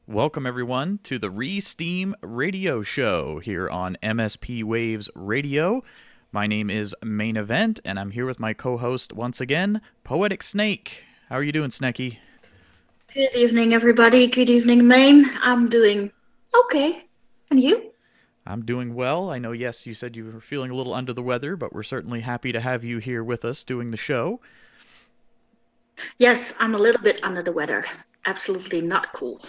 Welcome, everyone, to the Steem Radio Show here on MSPWaves Radio. My name is Ma1ne, and I'm here with my co-host once again, Poetic Snake. How are you doing, Snekky? Good evening, everybody. Good evening, Maine. I'm doing okay. And you? I'm doing well. I know, yes, you said you were feeling a little under the weather, but we're certainly happy to have you here with us doing the show. Yes, I'm a little bit under the weather. Absolutely not cool.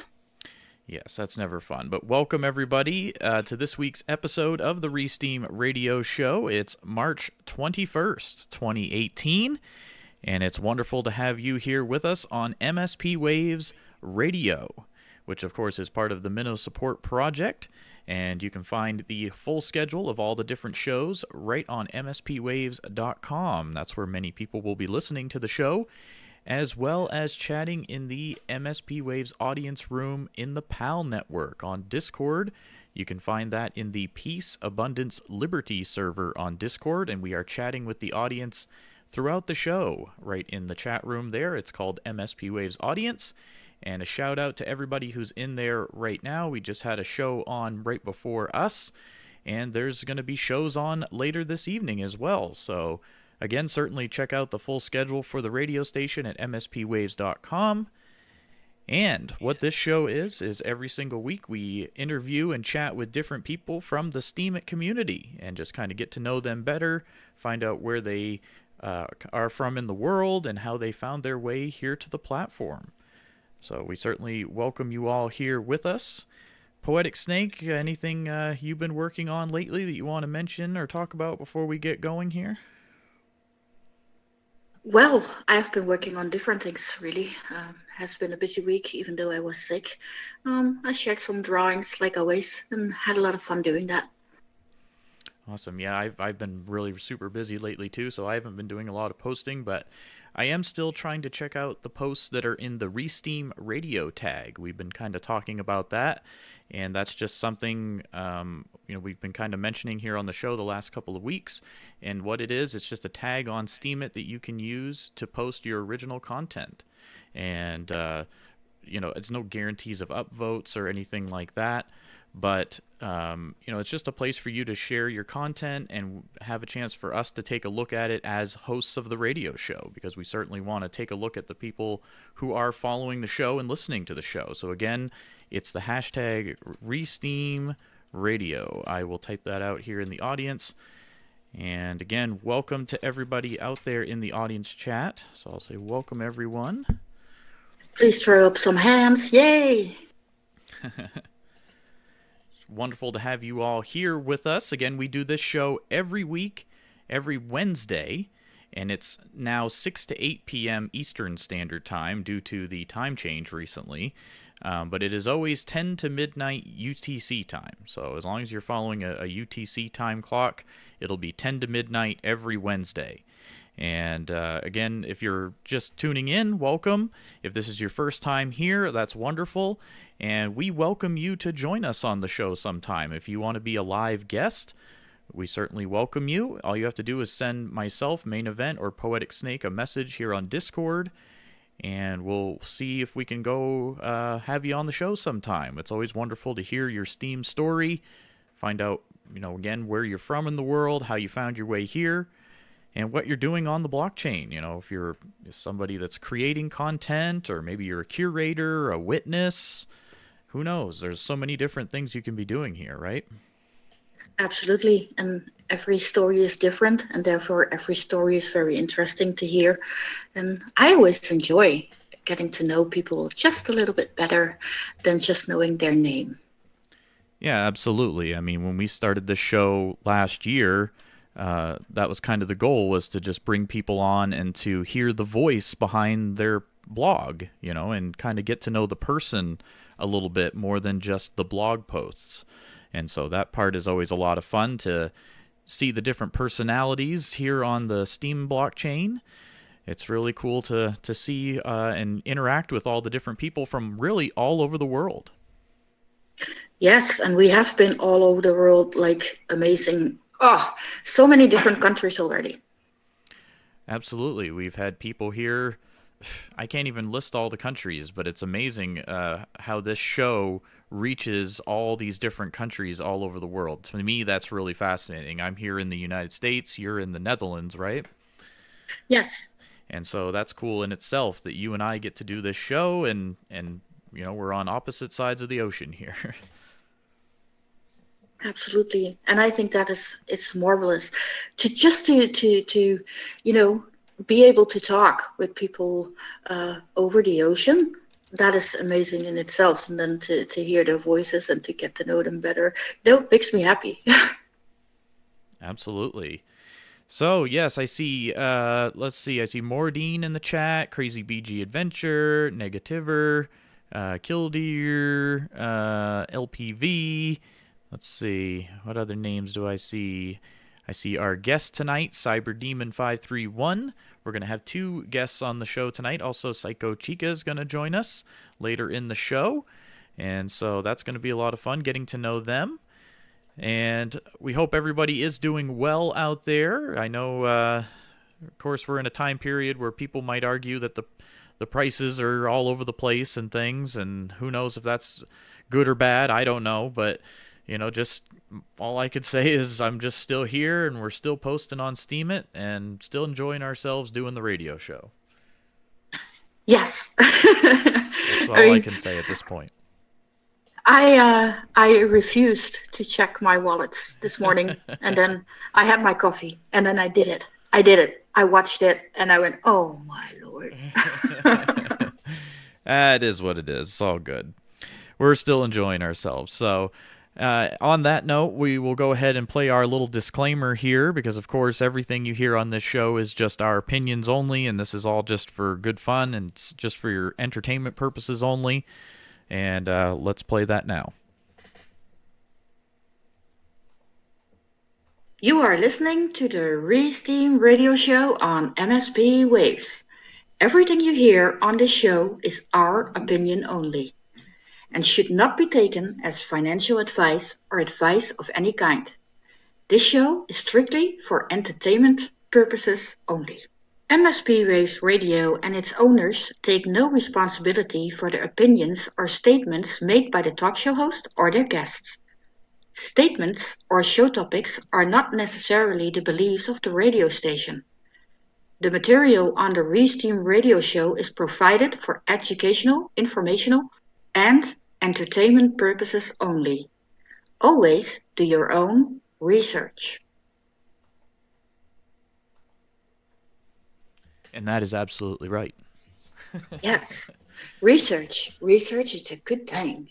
Yes, that's never fun. But welcome, everybody, to this week's episode of the Steem Radio Show. It's March 21st, 2018, and it's wonderful to have you here with us on MSPWaves Radio, which, of course, is part of the Minnow Support Project. And you can find the full schedule of all the different shows right on MSPWaves.com. That's where many people will be listening to the show, as well as chatting in the MSP Waves audience room in the PAL network on Discord. You can find that in the Peace, Abundance, Liberty server on Discord, and we are chatting with the audience throughout the show right in the chat room there. It's called MSP Waves Audience. And a shout out to everybody who's in there right now. We just had a show on right before us, and there's going to be shows on later this evening as well. So again, certainly check out the full schedule for the radio station at mspwaves.com. And what this show is every single week we interview and chat with different people from the Steemit community and just kind of get to know them better, find out where they are from in the world and how they found their way here to the platform. So we certainly welcome you all here with us. Poetic Snake, anything you've been working on lately that you want to mention or talk about before we get going here? Well, I've been working on different things, really. Has been a busy week, even though I was sick. I shared some drawings, like always, and had a lot of fun doing that. Awesome. Yeah, I've been really super busy lately, too, so I haven't been doing a lot of posting, but I am still trying to check out the posts that are in the Steem Radio tag. We've been kind of talking about that, and that's just something we've been kind of mentioning here on the show the last couple of weeks. And what it is, it's just a tag on Steemit that you can use to post your original content. And it's no guarantees of upvotes or anything like that. But, it's just a place for you to share your content and have a chance for us to take a look at it as hosts of the radio show, because we certainly want to take a look at the people who are following the show and listening to the show. So again, it's the hashtag Steem Radio. I will type that out here in the audience. And again, welcome to everybody out there in the audience chat. So I'll say welcome, everyone. Please throw up some hands. Yay! Wonderful to have you all here with us. Again, we do this show every week, every Wednesday, and it's now 6 to 8 p.m. Eastern Standard Time due to the time change recently. But it is always 10 to midnight UTC time. So as long as you're following a UTC time clock, it'll be 10 to midnight every Wednesday. And again, if you're just tuning in, welcome. If this is your first time here, that's wonderful. And we welcome you to join us on the show sometime. If you want to be a live guest, we certainly welcome you. All you have to do is send myself, Ma1ne, or Poetic Snake a message here on Discord, and we'll see if we can go have you on the show sometime. It's always wonderful to hear your Steem story, find out, again, where you're from in the world, how you found your way here, and what you're doing on the blockchain. If you're somebody that's creating content, or maybe you're a curator, a witness, who knows? There's so many different things you can be doing here, right? Absolutely. And every story is different, and therefore every story is very interesting to hear. And I always enjoy getting to know people just a little bit better than just knowing their name. Yeah, absolutely. I mean, when we started this show last year, that was kind of the goal, was to just bring people on and to hear the voice behind their blog, and kind of get to know the person a little bit more than just the blog posts. And so that part is always a lot of fun, to see the different personalities here on the Steem blockchain. It's really cool to see and interact with all the different people from really all over the world. Yes, and we have been all over the world, like amazing. Oh, so many different countries already. Absolutely. We've had people here I can't even list all the countries, but it's amazing how this show reaches all these different countries all over the world. To me, that's really fascinating. I'm here in the United States, you're in the Netherlands, right? Yes, And so that's cool in itself that you and I get to do this show, and we're on opposite sides of the ocean here. absolutely. And I think that it's marvelous to just to be able to talk with people over the ocean. That is amazing in itself, and then to hear their voices and to get to know them better, that makes me happy. Absolutely. So yes, I see. Let's see. I see Mordine in the chat. Crazy BG Adventure, Negativer, Killdeer, LPV. Let's see. What other names do I see? I see our guest tonight, Cyberdemon531. We're gonna have two guests on the show tonight. Also, Psycho Chica is gonna join us later in the show, and so that's gonna be a lot of fun getting to know them. And we hope everybody is doing well out there. I know, of course, we're in a time period where people might argue that the prices are all over the place and things, and who knows if that's good or bad. I don't know, but just all I could say is I'm just still here, and we're still posting on Steemit, and still enjoying ourselves doing the radio show. Yes. That's all I can say at this point. I refused to check my wallets this morning, and then I had my coffee, and then I did it. I watched it, and I went, "Oh my Lord!" It is what it is. It's all good. We're still enjoying ourselves. So, on that note, we will go ahead and play our little disclaimer here, because of course everything you hear on this show is just our opinions only, and this is all just for good fun and it's just for your entertainment purposes only. And let's play that now. You are listening to the Steem Radio Show on MSPWaves. Everything you hear on this show is our opinion only, and should not be taken as financial advice or advice of any kind. This show is strictly for entertainment purposes only. MSPWaves Radio and its owners take no responsibility for the opinions or statements made by the talk show host or their guests. Statements or show topics are not necessarily the beliefs of the radio station. The material on the Steem Radio Show is provided for educational, informational, and entertainment purposes only. Always do your own research. And that is absolutely right. Yes. Research. Research is a good thing.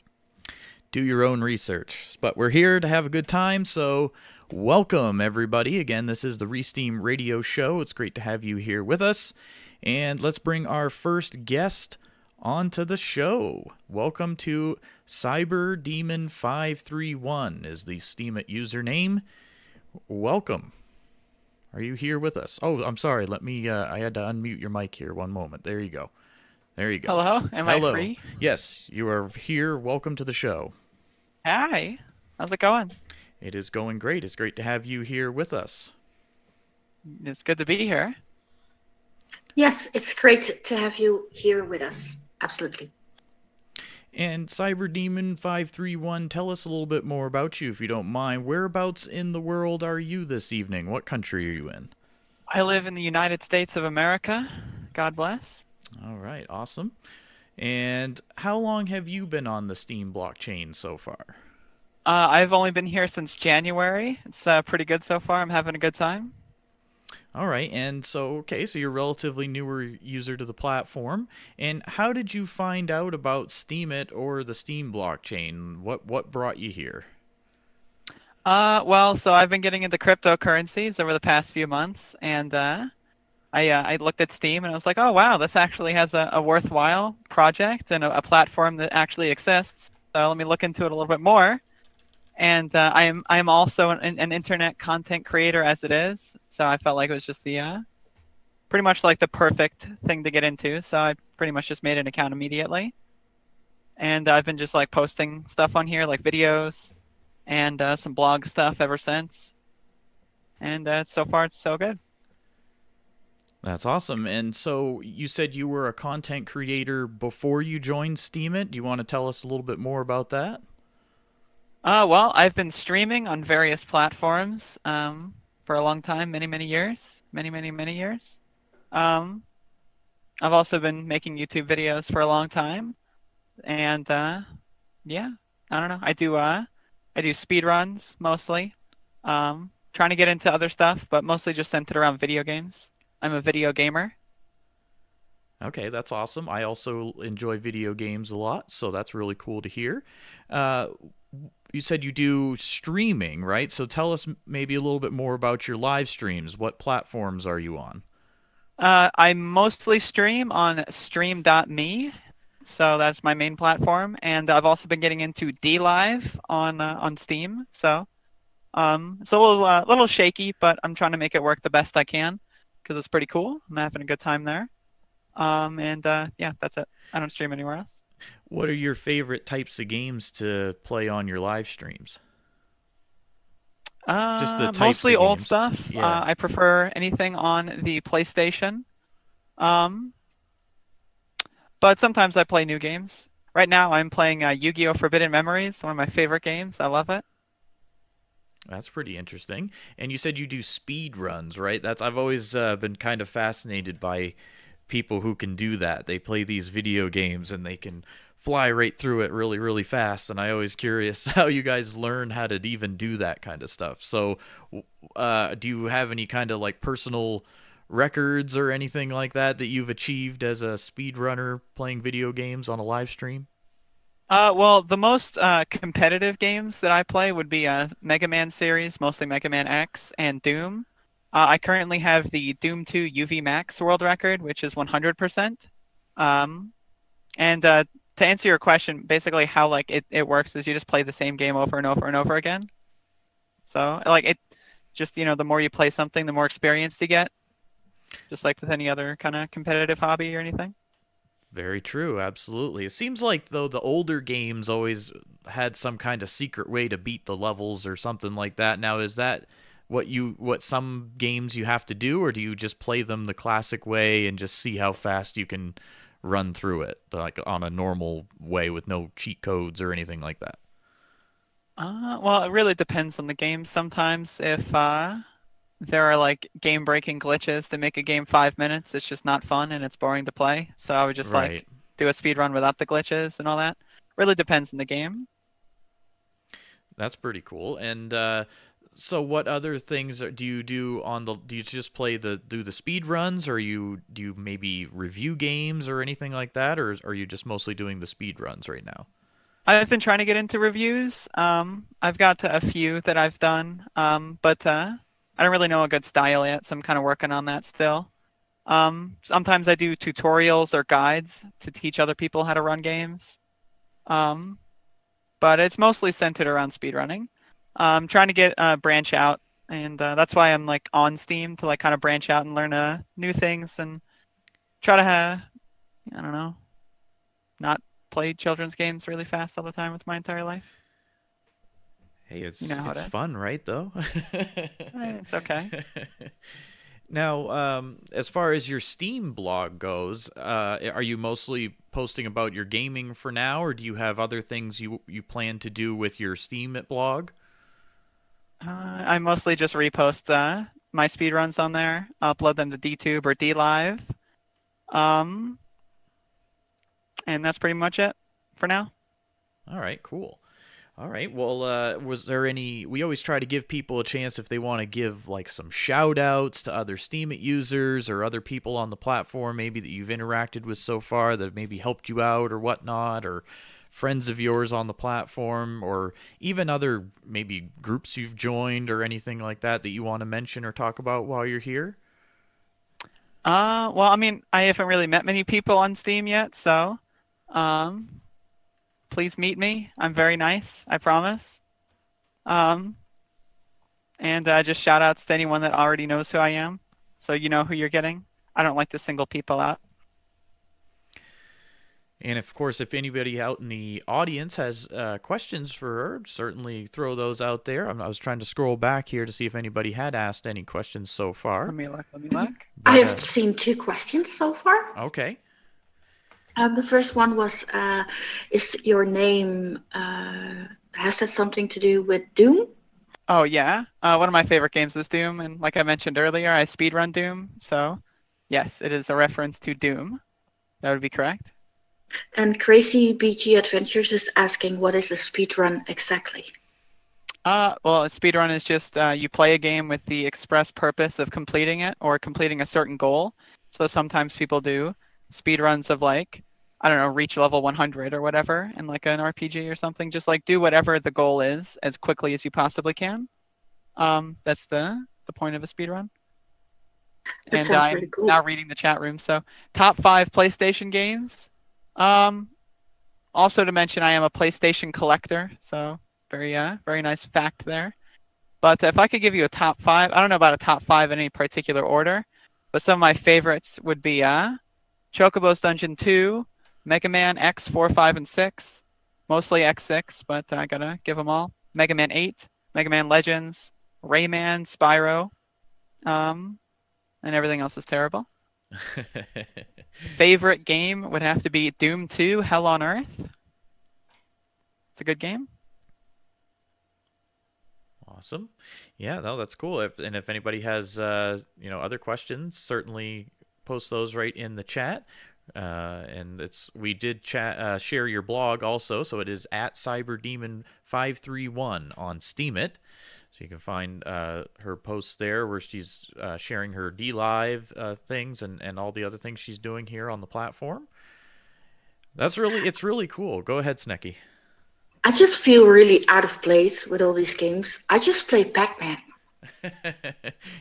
Do your own research. But we're here to have a good time, so welcome everybody. Again, this is the Steem Radio Show. It's great to have you here with us. And let's bring our first guest onto the show. Welcome to Cyberdemon531 is the Steemit username. Welcome. Are you here with us? Oh, I'm sorry. Let me, I had to unmute your mic here. One moment. There you go. There you go. Hello? Hello. I free? Yes, you are here. Welcome to the show. Hi. How's it going? It is going great. It's great to have you here with us. It's good to be here. Yes, it's great to have you here with us. Absolutely. And Cyberdemon531, tell us a little bit more about you, if you don't mind. Whereabouts in the world are you this evening? What country are you in? I live in the United States of America. God bless. All right, awesome. And how long have you been on the Steem blockchain so far? I've only been here since January. It's pretty good so far. I'm having a good time. All right, and so you're a relatively newer user to the platform. And how did you find out about Steemit or the Steem blockchain? What brought you here? Well, so I've been getting into cryptocurrencies over the past few months, and I looked at Steem and I was like, oh wow, this actually has a worthwhile project and a platform that actually exists. So let me look into it a little bit more. And I'm also an internet content creator as it is, so I felt like it was just the pretty much like the perfect thing to get into. So I pretty much just made an account immediately, and I've been just like posting stuff on here, like videos and some blog stuff ever since. And so far it's so good. That's awesome. And so you said you were a content creator before you joined Steemit. Do you want to tell us a little bit more about that? Well, I've been streaming on various platforms for a long time, many, many years, many, many, many years. Um, I've also been making YouTube videos for a long time, and yeah, I don't know. I do speed runs mostly. Trying to get into other stuff, but mostly just centered around video games. I'm a video gamer. Okay, that's awesome. I also enjoy video games a lot, so that's really cool to hear. Uh, you said you do streaming, right? So tell us maybe a little bit more about your live streams. What platforms are you on? I mostly stream on stream.me, so that's my main platform, and I've also been getting into D Live on Steam. So it's a little shaky, but I'm trying to make it work the best I can because it's pretty cool. I'm having a good time there. And yeah, that's it. I don't stream anywhere else. What are your favorite types of games to play on your live streams? Just the types Mostly of old games. stuff. Yeah. I prefer anything on the PlayStation. Um, but sometimes I play new games. Right now, I'm playing Yu-Gi-Oh! Forbidden Memories, one of my favorite games. I love it. That's pretty interesting. And you said you do speed runs, right? That's I've always been kind of fascinated by people who can do that. They play these video games and they can fly right through it really, really fast. And I always curious how you guys learn how to even do that kind of stuff. So, do you have any kind of like personal records or anything like that that you've achieved as a speedrunner playing video games on a live stream? Well, the most competitive games that I play would be Mega Man series, mostly Mega Man X and Doom. I currently have the Doom 2 UV Max world record, which is 100%. Um, and to answer your question, basically how like it works is you just play the same game over and over and over again. So like it just, the more you play something, the more experience you get, just like with any other kind of competitive hobby or anything. Very true, absolutely. It seems like though the older games always had some kind of secret way to beat the levels or something like that. Now is that what some games you have to do, or do you just play them the classic way and just see how fast you can run through it, like on a normal way with no cheat codes or anything like that? Well, it really depends on the game. Sometimes if there are like game-breaking glitches that make a game 5 minutes, it's just not fun and it's boring to play. So I would just Right. like do a speed run without the glitches and all that. Really depends on the game. That's pretty cool. And so what other things do you do on the do you just play the speed runs, or do you maybe review games or anything like that, or are you just mostly doing the speed runs right now? I've been trying to get into reviews. I've got a few that I've done, but I don't really know a good style yet, so I'm kind of working on that still. Sometimes I do tutorials or guides to teach other people how to run games. Um, but it's mostly centered around speedrunning. I'm trying to get branch out, and that's why I'm like on Steam to like kind of branch out and learn new things and try to I don't know, not play children's games really fast all the time with my entire life. Hey, You know how it it's is. fun, right, though? It's okay. Now, as far as your Steam blog goes, are you mostly posting about your gaming for now, or do you have other things you plan to do with your Steam blog? I mostly just repost my speedruns on there, upload them to DTube or DLive, um, and that's pretty much it for now. All right, cool. All right. Well, was there any? We always try to give people a chance if they want to give like some shout outs to other Steemit users or other people on the platform, maybe that you've interacted with so far that have maybe helped you out or whatnot, or friends of yours on the platform, or even other maybe groups you've joined or anything like that that you want to mention or talk about while you're here. Well, I mean, I haven't really met many people on Steam yet, so um, please meet me. I'm very nice, I promise. Um, and just shout outs to anyone that already knows who I am, so you know who you're getting. I don't like to single people out. And of course, if anybody out in the audience has questions for her, certainly throw those out there. I was trying to scroll back here to see if anybody had asked any questions so far. Let me look. Let me look. I have seen 2 questions so far. Okay. The first one was, is your name, has that something to do with Doom? Oh, yeah. One of my favorite games is Doom, and like I mentioned earlier, I speedrun Doom, so yes, it is a reference to Doom. That would be correct. And Crazy BG Adventures is asking, what is a speedrun exactly? Well, a speedrun is just you play a game with the express purpose of completing it or completing a certain goal. So sometimes people do speedruns of like, I don't know, reach level 100 or whatever in like an RPG or something. Just like do whatever the goal is as quickly as you possibly can. That's the point of a speedrun. That And sounds I'm really cool. now reading the chat room. So top 5 PlayStation games. Also to mention, I am a PlayStation collector. So very nice fact there. But if I could give you a top 5, I don't know about a top 5 in any particular order, but some of my favorites would be Chocobo's Dungeon 2, Mega Man X 4, 5, and 6, mostly X6, but I gotta give them all. Mega Man 8, Mega Man Legends, Rayman, Spyro, and everything else is terrible. Favorite game would have to be Doom 2, Hell on Earth. It's a good game. Awesome. Yeah, no, that's cool. If anybody has other questions, certainly post those right in the chat. And we did share your blog also, so it is at CyberDemon531 on Steemit. So you can find her posts there where she's sharing her D-Live things and all the other things she's doing here on the platform. It's really cool. Go ahead, Snekky. I just feel really out of place with all these games. I just play Pac-Man.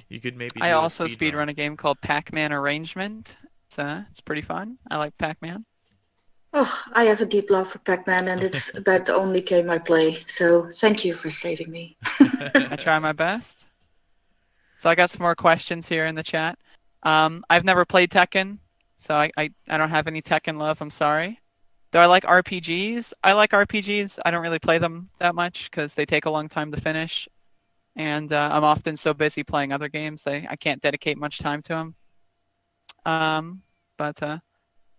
You could maybe. I also speedrun a game called Pac-Man Arrangement. It's pretty fun. I like Pac-Man. Oh, I have a deep love for Pac-Man, and it's about the only game I play. So thank you for saving me. I try my best. So I got some more questions here in the chat. I've never played Tekken, so I don't have any Tekken love. I'm sorry. Do I like RPGs? I like RPGs. I don't really play them that much because they take a long time to finish. And I'm often so busy playing other games, I can't dedicate much time to them.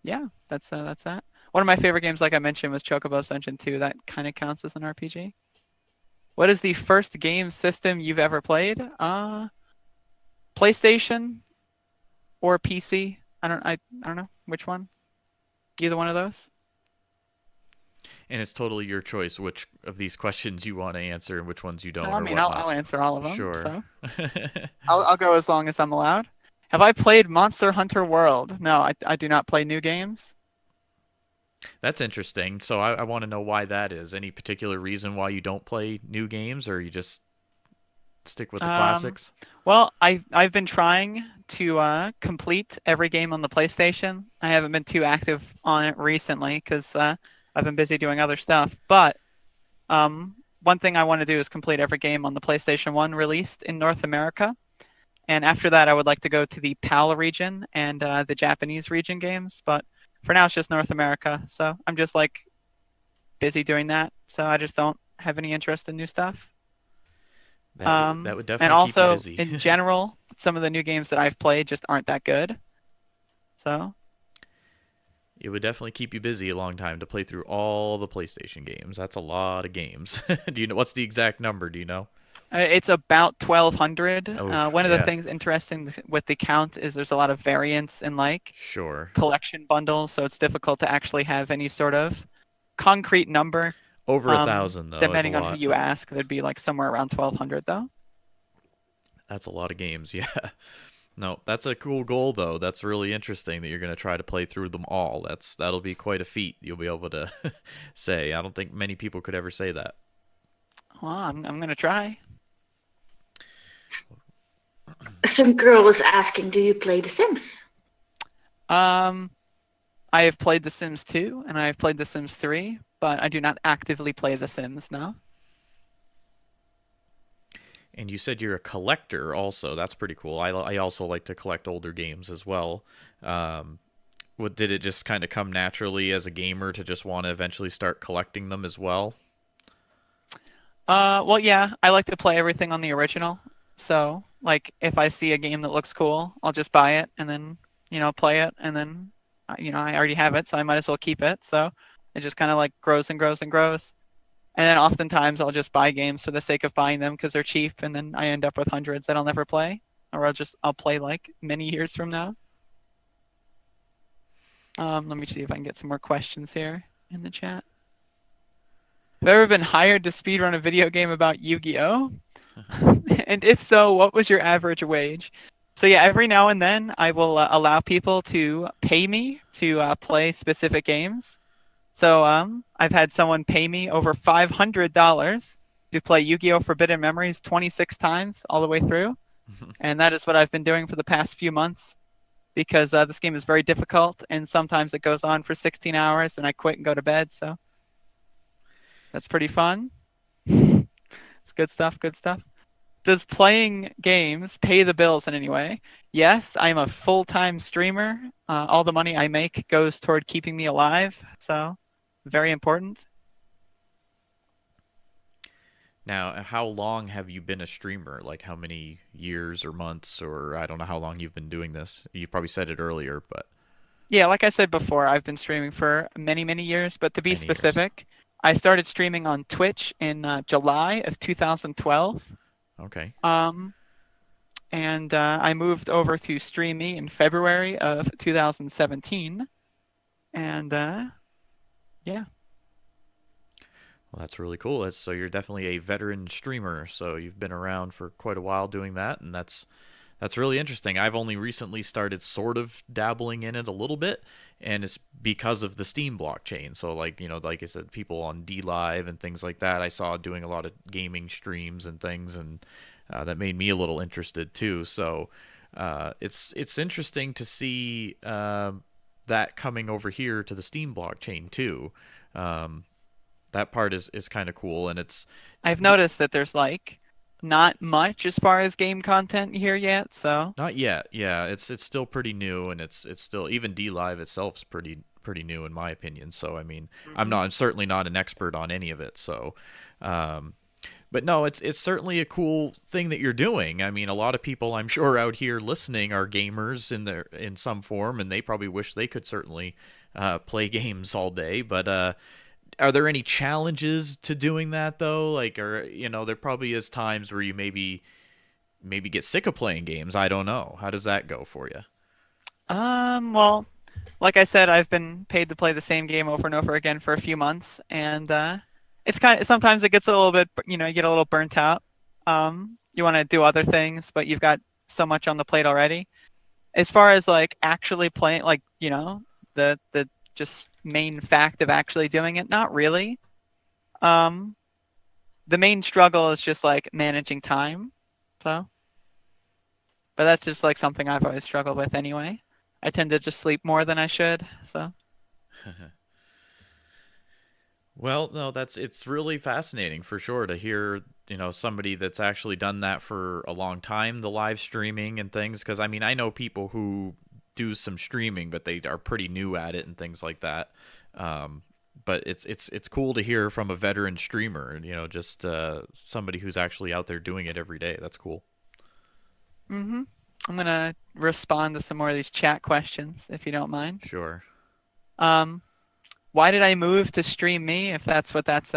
Yeah, that's that. One of my favorite games, like I mentioned, was Chocobo's Dungeon 2. That kind of counts as an RPG. What is the first game system you've ever played? PlayStation or PC? I don't know which one. Either one of those. And it's totally your choice which of these questions you want to answer and which ones you don't. I mean, I'll answer all of them. Sure. So. I'll go as long as I'm allowed. Have I played Monster Hunter World? No, I do not play new games. That's interesting. So I want to know why that is. Any particular reason why you don't play new games, or you just stick with the classics? Well, I've been trying to complete every game on the PlayStation. I haven't been too active on it recently because I've been busy doing other stuff. But one thing I want to do is complete every game on the PlayStation 1 released in North America. And after that, I would like to go to the PAL region and the Japanese region games. But for now, it's just North America. So I'm just like busy doing that. So I just don't have any interest in new stuff. That would definitely and also, keep you busy. in general, some of the new games that I've played just aren't that good. So it would definitely keep you busy a long time to play through all the PlayStation games. That's a lot of games. Do you know what's the exact number? Do you know? It's about 1,200. One of the yeah. things interesting with the count is there's a lot of variance in like Sure. collection bundles, so it's difficult to actually have any sort of concrete number. Over 1,000 though. Depending is a on lot. who you ask, there'd be like somewhere around 1,200 though. That's a lot of games, yeah. No, that's a cool goal though. That's really interesting that you're going to try to play through them all. That'll be quite a feat. You'll be able to say. I don't think many people could ever say that. Well, I'm going to try. Some girl is asking, do you play The Sims? I have played The Sims 2 and I have played The Sims 3, but I do not actively play The Sims now. And you said you're a collector also. That's pretty cool. I also like to collect older games as well. What did it just kind of come naturally as a gamer to just want to eventually start collecting them as well? Well, yeah, I like to play everything on the original. So, like, if I see a game that looks cool, I'll just buy it and then, play it. And then, I already have it, so I might as well keep it. So it just kind of like grows and grows and grows. And then oftentimes I'll just buy games for the sake of buying them because they're cheap, and then I end up with hundreds that I'll never play, or I'll play like many years from now. Let me see if I can get some more questions here in the chat. Have you ever been hired to speedrun a video game about Yu-Gi-Oh? And if so, what was your average wage? So yeah, every now and then I will allow people to pay me to play specific games. So I've had someone pay me over $500 to play Yu-Gi-Oh! Forbidden Memories 26 times all the way through. And that is what I've been doing for the past few months, because this game is very difficult, and sometimes it goes on for 16 hours and I quit and go to bed. So that's pretty fun. It's good stuff, good stuff. Does playing games pay the bills in any way? Yes, I'm a full-time streamer. All the money I make goes toward keeping me alive, so very important. Now, how long have you been a streamer? Like, how many years or months, or I don't know how long you've been doing this. You probably said it earlier, but... Yeah, like I said before, I've been streaming for many, many years, but to be Many specific, I started streaming on Twitch in July of 2012. Okay. And I moved over to StreamMe in February of 2017. And yeah. Well, that's really cool. So you're definitely a veteran streamer. So you've been around for quite a while doing that, and that's really interesting. I've only recently started sort of dabbling in it a little bit, and it's because of the Steem blockchain. So like, like I said, people on DLive and things like that, I saw doing a lot of gaming streams and things, and that made me a little interested too. So it's interesting to see that coming over here to the Steem blockchain too. That part is kind of cool, and I've noticed that there's like not much as far as game content here yet, so not yet. Yeah, it's still pretty new, and it's still, even DLive itself is pretty new in my opinion. So I mean, I'm certainly not an expert on any of it. So, but no, it's certainly a cool thing that you're doing. I mean, a lot of people I'm sure out here listening are gamers in some form, and they probably wish they could certainly play games all day. But are there any challenges to doing that though? Like, or there probably is times where you maybe get sick of playing games. I don't know. How does that go for you? Well, like I said, I've been paid to play the same game over and over again for a few months, and it's sometimes it gets a little bit, you get a little burnt out. You want to do other things, but you've got so much on the plate already. As far as like actually playing, like, the just main fact of actually doing it, not really. The main struggle is just like managing time. So, but that's just like something I've always struggled with anyway. I tend to just sleep more than I should, so. Well, no, it's really fascinating for sure to hear, somebody that's actually done that for a long time, the live streaming and things. Because I mean, I know people who do some streaming, but they are pretty new at it and things like that. But it's cool to hear from a veteran streamer, just somebody who's actually out there doing it every day. That's cool. I'm gonna respond to some more of these chat questions, if you don't mind. Sure. Why did I move to StreamMe, if that's what that's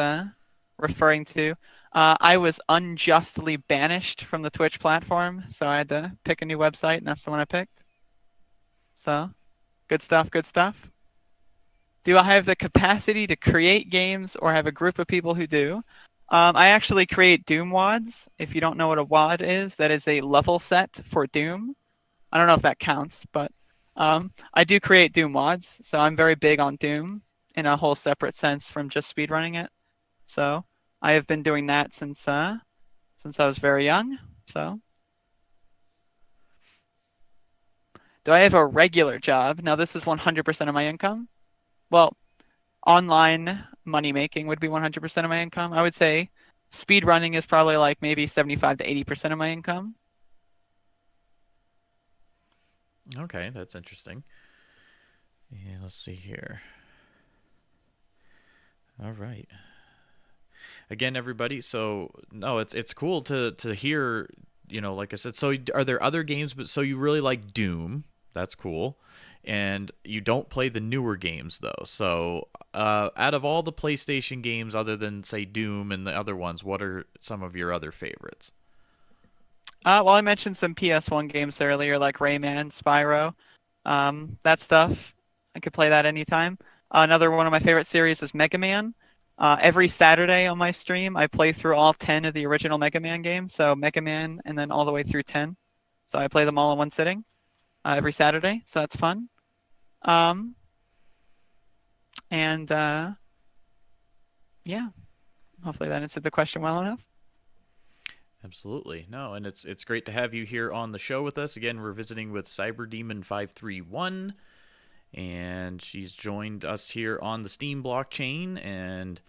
referring to? I was unjustly banished from the Twitch platform, so I had to pick a new website, and that's the one I picked. So, good stuff, good stuff. Do I have the capacity to create games, or have a group of people who do? I actually create Doom WODs. If you don't know what a WOD is, that is a level set for Doom. I don't know if that counts, but I do create Doom WODs, so I'm very big on Doom in a whole separate sense from just speedrunning it. So I have been doing that since I was very young. So. Do I have a regular job? Now, this is 100% of my income. Well, online money making would be 100% of my income. I would say speed running is probably like maybe 75 to 80% of my income. Okay, that's interesting. Yeah, let's see here. All right. Again, everybody. So no, it's cool to hear. Like I said. So are there other games? But so you really like Doom? That's cool. And you don't play the newer games though. So out of all the PlayStation games, other than say Doom and the other ones, what are some of your other favorites? Well, I mentioned some PS1 games earlier, like Rayman, Spyro, that stuff. I could play that anytime. Another one of my favorite series is Mega Man. Every Saturday on my stream, I play through all 10 of the original Mega Man games. So Mega Man and then all the way through 10. So I play them all in one sitting every Saturday. So that's fun. And yeah, hopefully that answered the question well enough. Absolutely. No, and it's great to have you here on the show with us. Again, we're visiting with Cyberdemon531, and she's joined us here on the Steem blockchain, and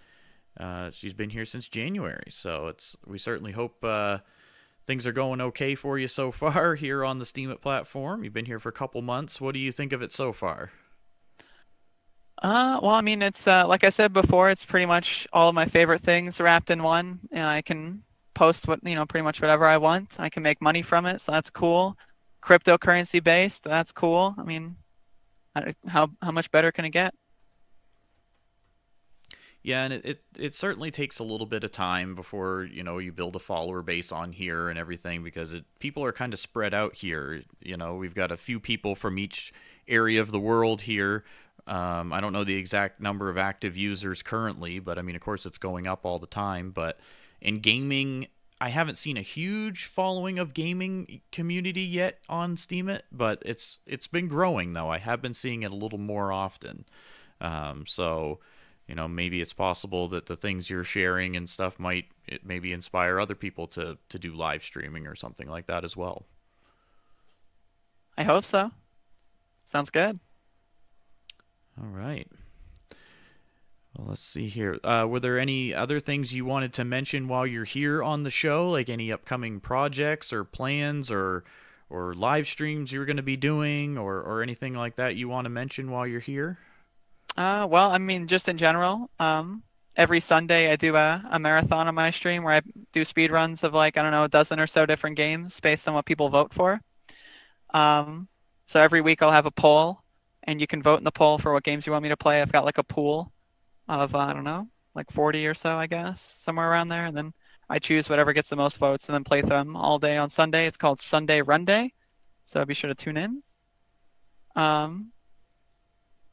she's been here since January. So we certainly hope things are going okay for you so far here on the Steemit platform. You've been here for a couple months. What do you think of it so far? Well, I mean, it's like I said before, it's pretty much all of my favorite things wrapped in one. I can post pretty much whatever I want. I can make money from it, so that's cool. Cryptocurrency based, that's cool. I mean, how much better can it get? Yeah, and it certainly takes a little bit of time before you build a follower base on here and everything, because people are kind of spread out here. We've got a few people from each area of the world here. I don't know the exact number of active users currently, but I mean, of course, it's going up all the time. But in gaming, I haven't seen a huge following of gaming community yet on Steemit, but it's been growing though. I have been seeing it a little more often. So maybe it's possible that the things you're sharing and stuff might maybe inspire other people to do live streaming or something like that as well. I hope so. Sounds good. All right. Well, let's see here. Were there any other things you wanted to mention while you're here on the show, like any upcoming projects or plans or live streams you're going to be doing or anything like that you want to mention while you're here? Well, I mean, just in general, every Sunday I do a marathon on my stream where I do speed runs of like, I don't know, a dozen or so different games based on what people vote for. So every week I'll have a poll, and you can vote in the poll for what games you want me to play. I've got like a pool of, I don't know, like 40 or so, I guess, somewhere around there. And then I choose whatever gets the most votes and then play them all day on Sunday. It's called Sunday Run Day, so be sure to tune in.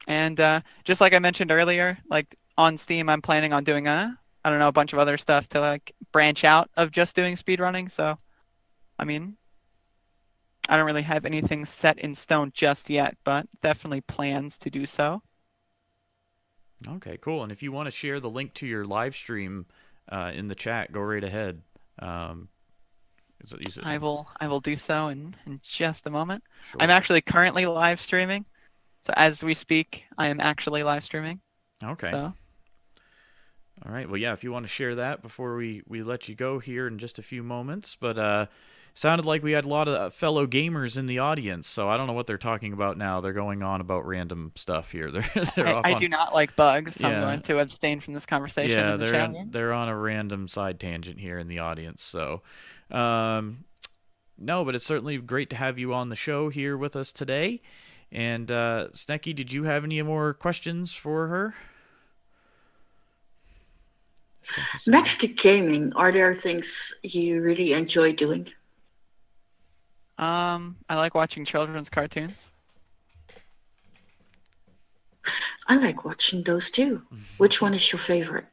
And just like I mentioned earlier, like on Steam, I'm planning on doing a bunch of other stuff to like branch out of just doing speedrunning. So, I mean, I don't really have anything set in stone just yet, but definitely plans to do so. Okay, cool. And if you want to share the link to your live stream in the chat, go right ahead. I will do so in just a moment. Sure. I'm actually currently live streaming. So as we speak, I am actually live streaming. Okay. So. All right. Well, yeah, if you want to share that before we let you go here in just a few moments. But sounded like we had a lot of fellow gamers in the audience, so I don't know what they're talking about now. They're going on about random stuff here. I do not like bugs, so I'm going to abstain from this conversation. Yeah, in the chat room. They're on a random side tangent here in the audience. So, no, but it's certainly great to have you on the show here with us today. And Snekky, did you have any more questions for her? Next to gaming, are there things you really enjoy doing? I like watching children's cartoons. I like watching those too. Which one is your favorite?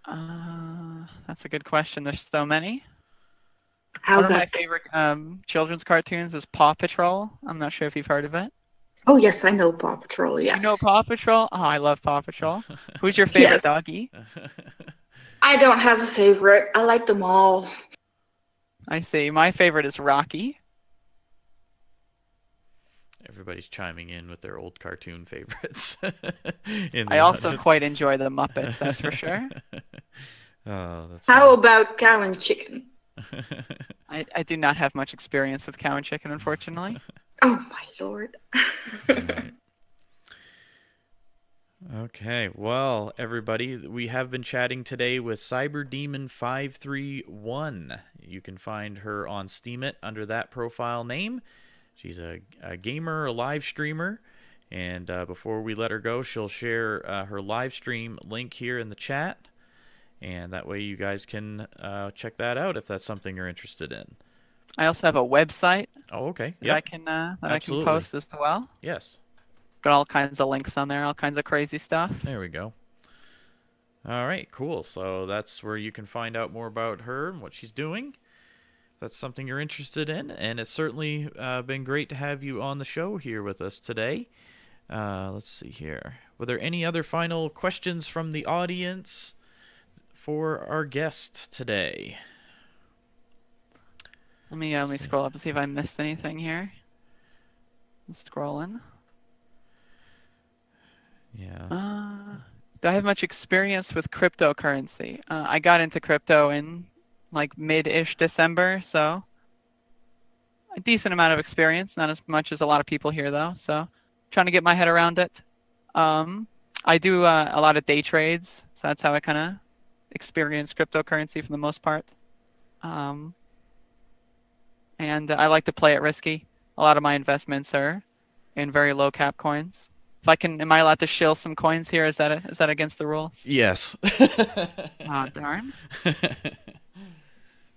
That's a good question. There's so many. One of my favorite children's cartoons is Paw Patrol. I'm not sure if you've heard of it. Oh, yes, I know Paw Patrol, yes. You know Paw Patrol? Oh, I love Paw Patrol. Who's your favorite doggy? I don't have a favorite. I like them all. I see. My favorite is Rocky. Everybody's chiming in with their old cartoon favorites. I also quite enjoy the Muppets, that's for sure. Oh, that's How about Cow and Chicken? I do not have much experience with Cow and Chicken, unfortunately. Oh, my lord. Right. Okay, well, everybody, we have been chatting today with Cyberdemon531. You can find her on Steemit under that profile name. She's a gamer, a live streamer, and before we let her go, she'll share her live stream link here in the chat, and that way you guys can check that out if that's something you're interested in. I also have a website Oh, okay. that I can post as well. Yes. Got all kinds of links on there, all kinds of crazy stuff. There we go. All right, cool. So that's where you can find out more about her and what she's doing. If that's something you're interested in, and it's certainly been great to have you on the show here with us today. Let's see here. Were there any other final questions from the audience for our guest today? Let me scroll up and see if I missed anything here. I'm scrolling. Yeah. Do I have much experience with cryptocurrency? I got into crypto in like mid-ish December, so a decent amount of experience. Not as much as a lot of people here though, so trying to get my head around it. I do a lot of day trades, so that's how I kind of experience cryptocurrency for the most part. And I like to play it risky. A lot of my investments are in very low cap coins. Am I allowed to shill some coins here? Is that against the rules? Yes. Oh, darn.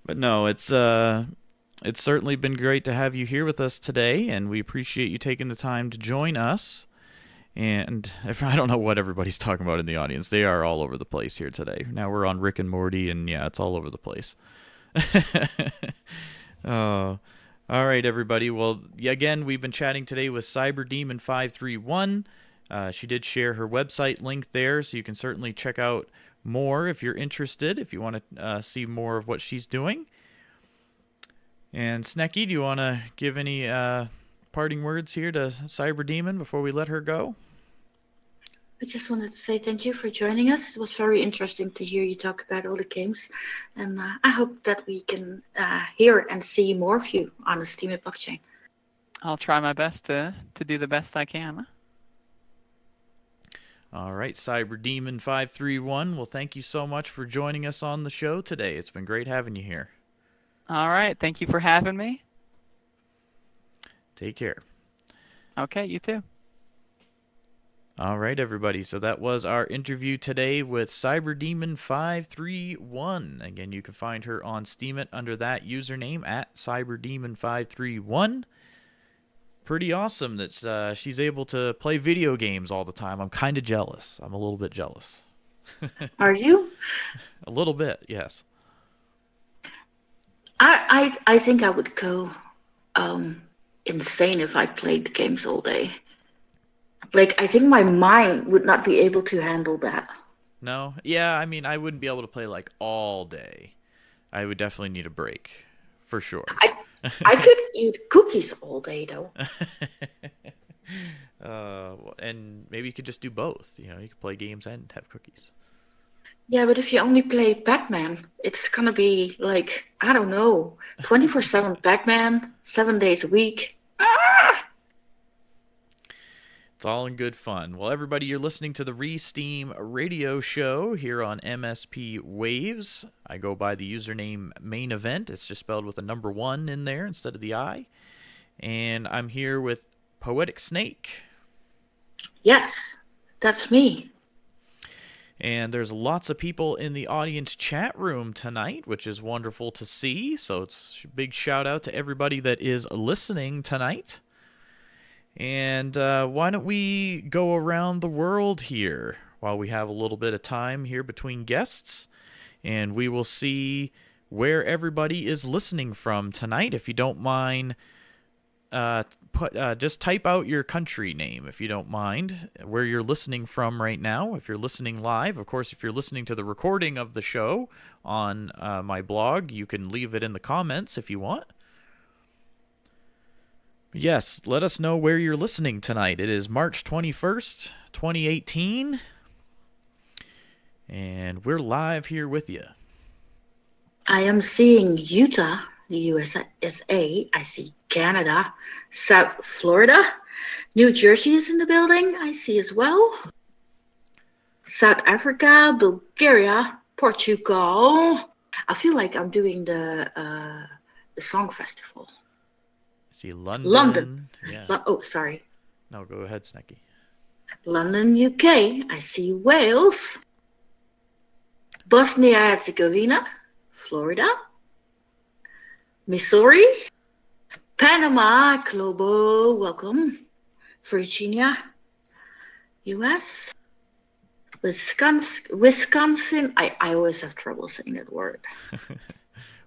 But no, it's certainly been great to have you here with us today, and we appreciate you taking the time to join us. And I don't know what everybody's talking about in the audience. They are all over the place here today. Now we're on Rick and Morty, and yeah, it's all over the place. Oh. All right, everybody. Well, again, we've been chatting today with Cyberdemon531. She did share her website link there, so you can certainly check out more if you're interested, if you want to see more of what she's doing. And Snekky, do you want to give any parting words here to Cyberdemon before we let her go? I just wanted to say thank you for joining us. It was very interesting to hear you talk about all the games. And I hope that we can hear and see more of you on the Steemit blockchain. I'll try my best to do the best I can. All right, Cyberdemon531. Well, thank you so much for joining us on the show today. It's been great having you here. All right. Thank you for having me. Take care. Okay, you too. All right, everybody. So that was our interview today with Cyberdemon531. Again, you can find her on Steemit under that username at Cyberdemon531. Pretty awesome that she's able to play video games all the time. I'm kind of jealous. I'm a little bit jealous. Are you? A little bit, yes. I think I would go insane if I played the games all day. Like, I think my mind would not be able to handle that. No? Yeah, I mean, I wouldn't be able to play, like, all day. I would definitely need a break, for sure. I could eat cookies all day, though. And maybe you could just do both. You know, you could play games and have cookies. Yeah, but if you only play Pac-Man, it's gonna be, like, I don't know, 24/7 Pac-Man, 7 days a week. Ah! It's all in good fun. Well, everybody, you're listening to the Steem Radio Show here on MSPWaves. I go by the username Ma1ne. It's just spelled with a number 1 in there instead of the I. And I'm here with Poetic Snake. Yes, that's me. And there's lots of people in the audience chat room tonight, which is wonderful to see. So it's a big shout out to everybody that is listening tonight. And why don't we go around the world here while we have a little bit of time here between guests, and we will see where everybody is listening from tonight. If you don't mind, just type out your country name, if you don't mind, where you're listening from right now. If you're listening live, of course, if you're listening to the recording of the show on my blog, you can leave it in the comments if you want. Yes, let us know where you're listening tonight. It is March 21st, 2018, and we're live here with you. I am seeing Utah, the USA. I see Canada, South Florida, New Jersey is in the building. I see as well. South Africa, Bulgaria, Portugal. I feel like I'm doing the song festival. See London. London. Yeah. Oh, sorry. No, go ahead, Snekky. London, UK. I see Wales. Bosnia-Herzegovina, Florida. Missouri. Panama, Globo, welcome. Virginia. US. Wisconsin. I always have trouble saying that word.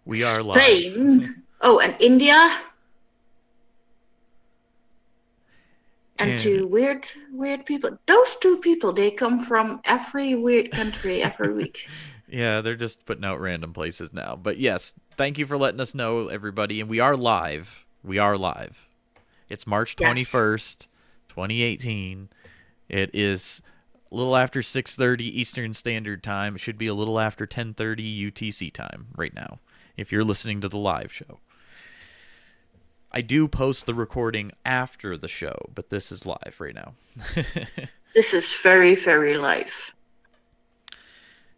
We are live. Spain. Oh, and India. And two weird people. Those two people, they come from every weird country every week. Yeah, they're just putting out random places now. But yes, thank you for letting us know, everybody. And we are live. We are live. It's March 21st, 2018. It is a little after 6:30 Eastern Standard Time. It should be a little after 10:30 UTC time right now, if you're listening to the live show. I do post the recording after the show, but this is live right now. This is very, very live.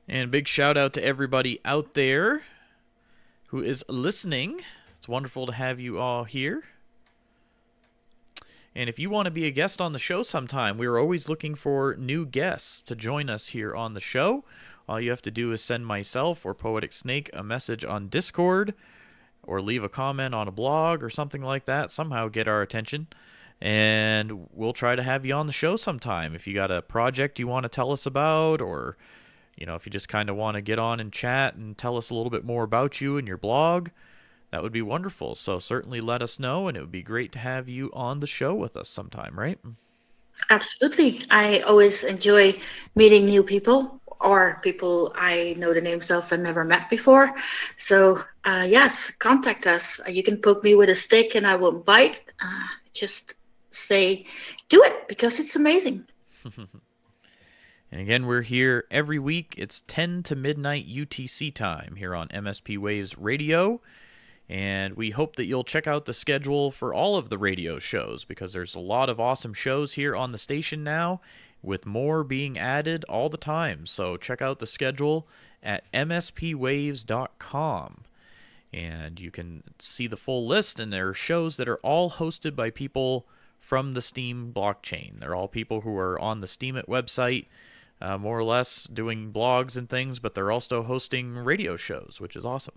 And big shout out to everybody out there who is listening. It's wonderful to have you all here. And if you want to be a guest on the show sometime, we're always looking for new guests to join us here on the show. All you have to do is send myself or Poetic Snake a message on Discord, or leave a comment on a blog or something like that. Somehow get our attention, and we'll try to have you on the show sometime. If you got a project you want to tell us about, or if you just kind of want to get on and chat and tell us a little bit more about you and your blog, that would be wonderful. So certainly let us know, and it would be great to have you on the show with us sometime, right? Absolutely. I always enjoy meeting new people, or people I know the names of and never met before. So yes, contact us. You can poke me with a stick and I won't bite. Just say, do it, because it's amazing. And again, we're here every week. It's 10 to midnight UTC time here on MSPWaves Radio. And we hope that you'll check out the schedule for all of the radio shows, because there's a lot of awesome shows here on the station now, with more being added all the time. So check out the schedule at MSPWaves.com. And you can see the full list, and there are shows that are all hosted by people from the Steem blockchain. They're all people who are on the Steemit website, more or less doing blogs and things, but they're also hosting radio shows, which is awesome.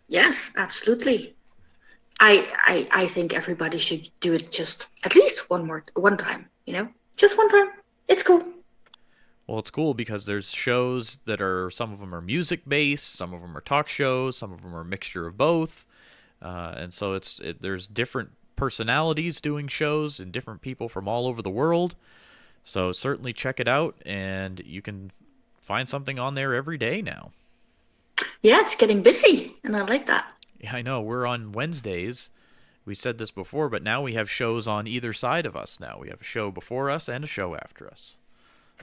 Yes, absolutely. I think everybody should do it just at least one time, just one time. It's cool. Well, it's cool because there's shows that are, some of them are music based, some of them are talk shows, some of them are a mixture of both, and so there's different personalities doing shows and different people from all over the world. So certainly check it out, and you can find something on there every day now. Yeah, it's getting busy, and I like that. Yeah, I know. We're on Wednesdays. We said this before, but now we have shows on either side of us now. We have a show before us and a show after us.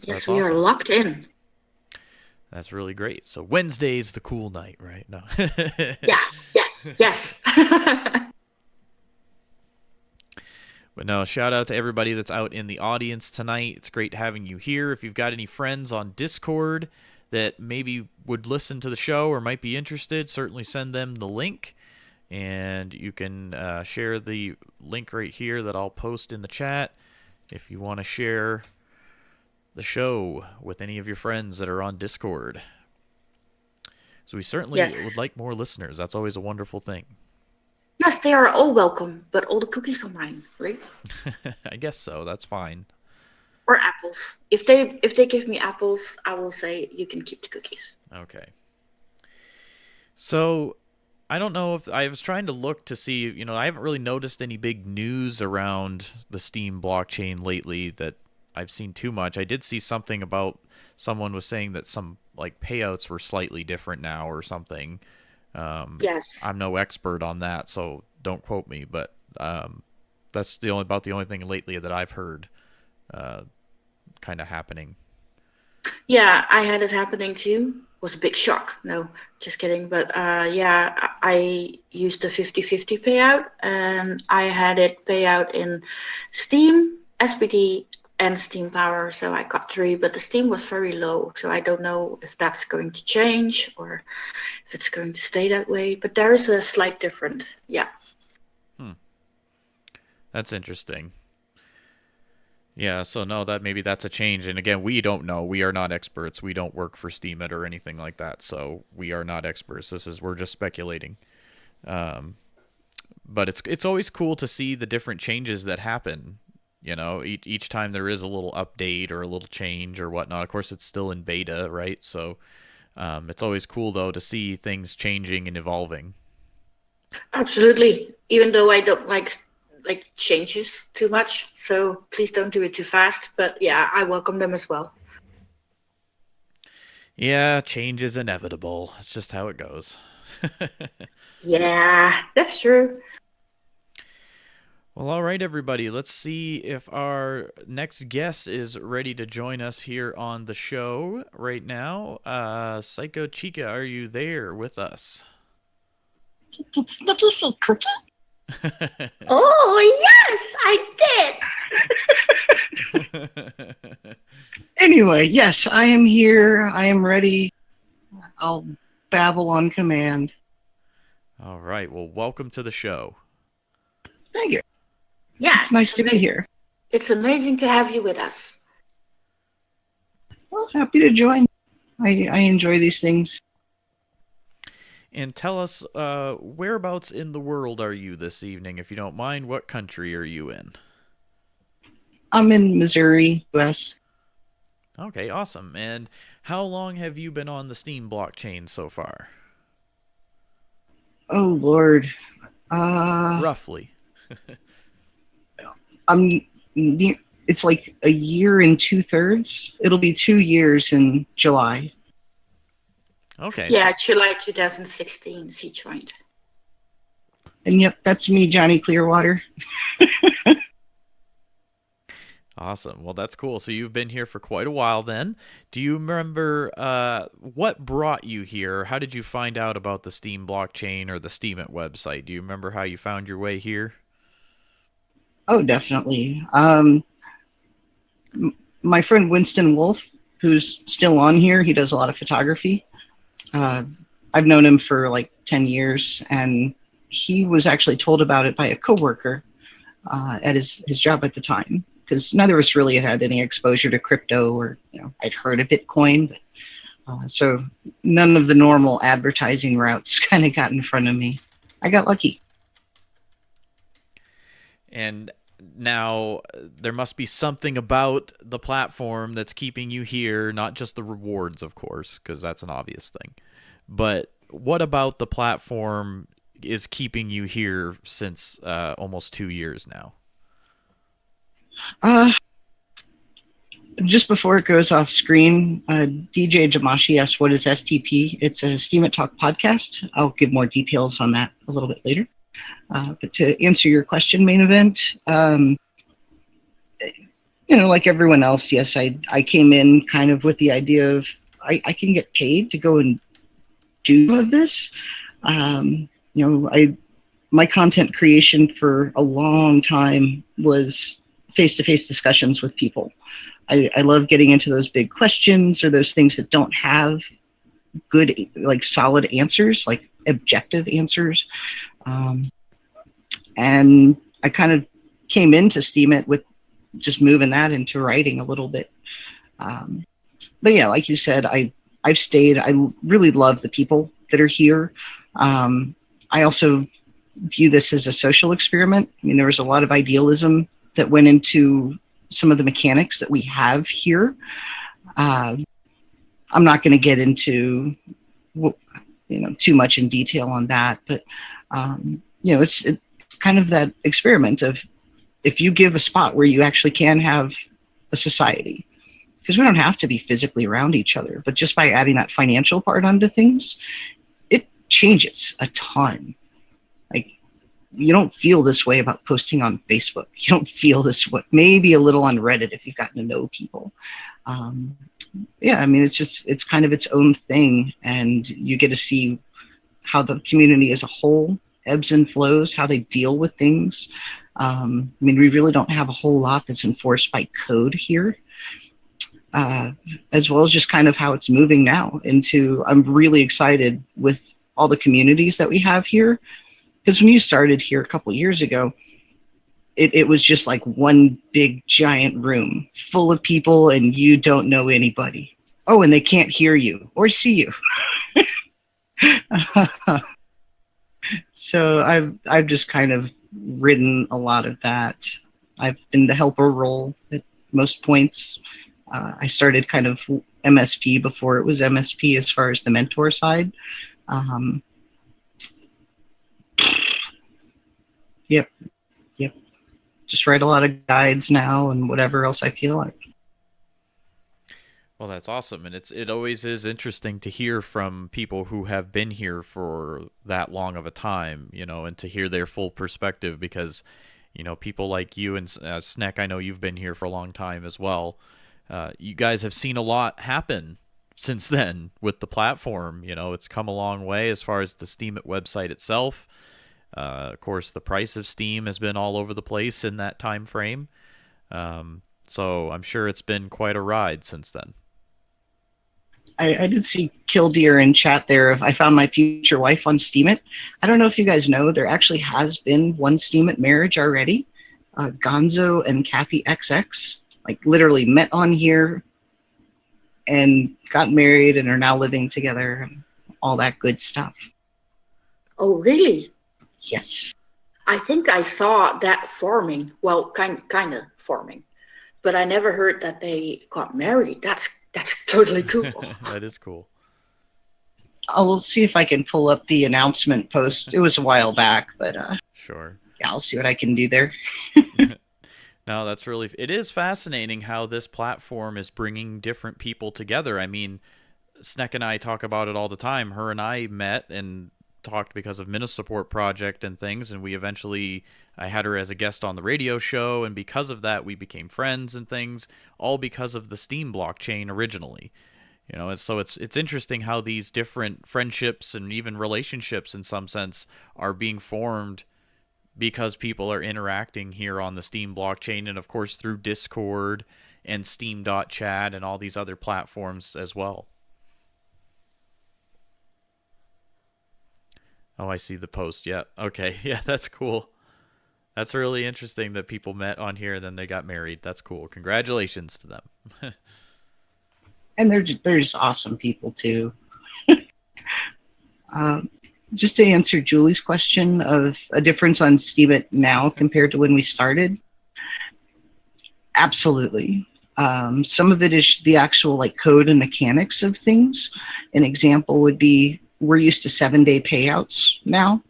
So yes, we are locked in. That's really great. So Wednesday's the cool night, right? No. Yeah, yes. But no, shout out to everybody that's out in the audience tonight. It's great having you here. If you've got any friends on Discord that maybe would listen to the show or might be interested, certainly send them the link. And you can share the link right here that I'll post in the chat if you want to share the show with any of your friends that are on Discord. So we certainly would like more listeners. That's always a wonderful thing. Yes, they are all welcome, but all the cookies are mine, right? I guess so. That's fine. Or apples. If they give me apples, I will say you can keep the cookies. Okay. So I don't know if I was trying to look to see, I haven't really noticed any big news around the Steem blockchain lately that I've seen too much. I did see something about someone was saying that some payouts were slightly different now or something. Yes. I'm no expert on that, so don't quote me, but that's the only thing lately that I've heard kind of happening. Yeah, I had it happening too. It was a big shock. No, just kidding. But I used the 50-50 payout, and I had it pay out in Steem, SBD, and steam power, so I got 3, but the steam was very low, so I don't know if that's going to change or if it's going to stay that way, but there is a slight difference, yeah. That's interesting. Yeah, so no, maybe that's a change. And again, we don't know. We are not experts. We don't work for Steemit or anything like that. So we are not experts. We're just speculating. But it's always cool to see the different changes that happen. You know, each time there is a little update or a little change or whatnot. Of course, it's still in beta, right? So it's always cool though to see things changing and evolving. Absolutely. Even though I don't like changes too much, so please don't do it too fast, but yeah, I welcome them as well. Yeah, change is inevitable. It's just how it goes. Yeah, that's true. Well, all right, everybody. Let's see if our next guest is ready to join us here on the show right now. Psycho Chica, are you there with us? Did Snekky say cookie? Oh, yes, I did. Anyway, yes, I am here. I am ready. I'll babble on command. All right. Well, welcome to the show. Thank you. Yeah. It's nice to be here. It's amazing to have you with us. Well, happy to join. I enjoy these things. And tell us, whereabouts in the world are you this evening? If you don't mind, what country are you in? I'm in Missouri, US. Okay, awesome. And how long have you been on the Steem blockchain so far? Oh, Lord. Roughly. It's like a year and 2/3. It'll be 2 years in July. Okay. Yeah, July 2016, she joined. And yep, that's me, Johnny Clearwater. Awesome. Well, that's cool. So you've been here for quite a while then. Do you remember what brought you here? How did you find out about the Steem blockchain or the Steemit website? Do you remember how you found your way here? Oh, definitely. My friend Winston Wolf, who's still on here, he does a lot of photography. I've known him for like 10 years, and he was actually told about it by a coworker at his job at the time, because neither of us really had any exposure to crypto, or I'd heard of Bitcoin, but so none of the normal advertising routes kind of got in front of me. I got lucky. And now there must be something about the platform that's keeping you here, not just the rewards, of course, because that's an obvious thing. But what about the platform is keeping you here since almost 2 years now? Just before it goes off screen, DJ Jamashi asked, what is STP? It's a Steemit Talk podcast. I'll give more details on that a little bit later. But to answer your question, Main Event, like everyone else, yes, I came in kind of with the idea of I can get paid to go and do some of this. My content creation for a long time was face-to-face discussions with people. I love getting into those big questions or those things that don't have good, like solid answers, like objective answers. And I kind of came into Steemit with just moving that into writing a little bit. But yeah, like you said, I've stayed. I really love the people that are here. I also view this as a social experiment. I mean, there was a lot of idealism that went into some of the mechanics that we have here. I'm not going to get into too much in detail on that, but it's kind of that experiment of if you give a spot where you actually can have a society, because we don't have to be physically around each other, but just by adding that financial part onto things, it changes a ton. Like, you don't feel this way about posting on Facebook. You don't feel this way, maybe a little on Reddit if you've gotten to know people. Yeah, I mean, it's kind of its own thing, and you get to see how the community as a whole ebbs and flows, how they deal with things. I mean, we really don't have a whole lot that's enforced by code here, as well as just kind of how it's moving now into. I'm really excited with all the communities that we have here, because when you started here a couple years ago, it was just like one big giant room full of people, and you don't know anybody. Oh, and they can't hear you or see you. So I've just kind of ridden a lot of that. I've been the helper role at most points. I started kind of MSP before it was MSP as far as the mentor side. Yep. Just write a lot of guides now and whatever else I feel like. Well, that's awesome, and it always is interesting to hear from people who have been here for that long of a time, and to hear their full perspective, because people like you and Snek, I know you've been here for a long time as well. You guys have seen a lot happen since then with the platform. It's come a long way as far as the Steemit website itself. Of course, the price of Steem has been all over the place in that time frame. So I'm sure it's been quite a ride since then. I did see Killdeer in chat there. I found my future wife on Steemit. I don't know if you guys know, there actually has been one Steemit marriage already. Gonzo and Kathy XX, like literally met on here and got married and are now living together and all that good stuff. Oh, really? Yes. I think I saw that forming. Well, kind of forming, but I never heard that they got married. That's totally cool. That is cool. I'll see if I can pull up the announcement post. It was a while back, but sure. Yeah, I'll see what I can do there. No, it is fascinating how this platform is bringing different people together. I mean, Snek and I talk about it all the time. Her and I met and talked because of Ma1ne Support Project and things, and I had her as a guest on the radio show, and because of that we became friends and things, all because of the Steem blockchain originally. And so it's interesting how these different friendships and even relationships in some sense are being formed because people are interacting here on the Steem blockchain, and of course through Discord and Steem.chat and all these other platforms as well. Oh, I see the post. Yeah. Okay. Yeah, that's cool. That's really interesting that people met on here and then they got married. That's cool. Congratulations to them. And there's awesome people too. Just to answer Julie's question of a difference on Steemit now compared to when we started, absolutely. Some of it is the actual like code and mechanics of things. An example would be, we're used to 7-day payouts now.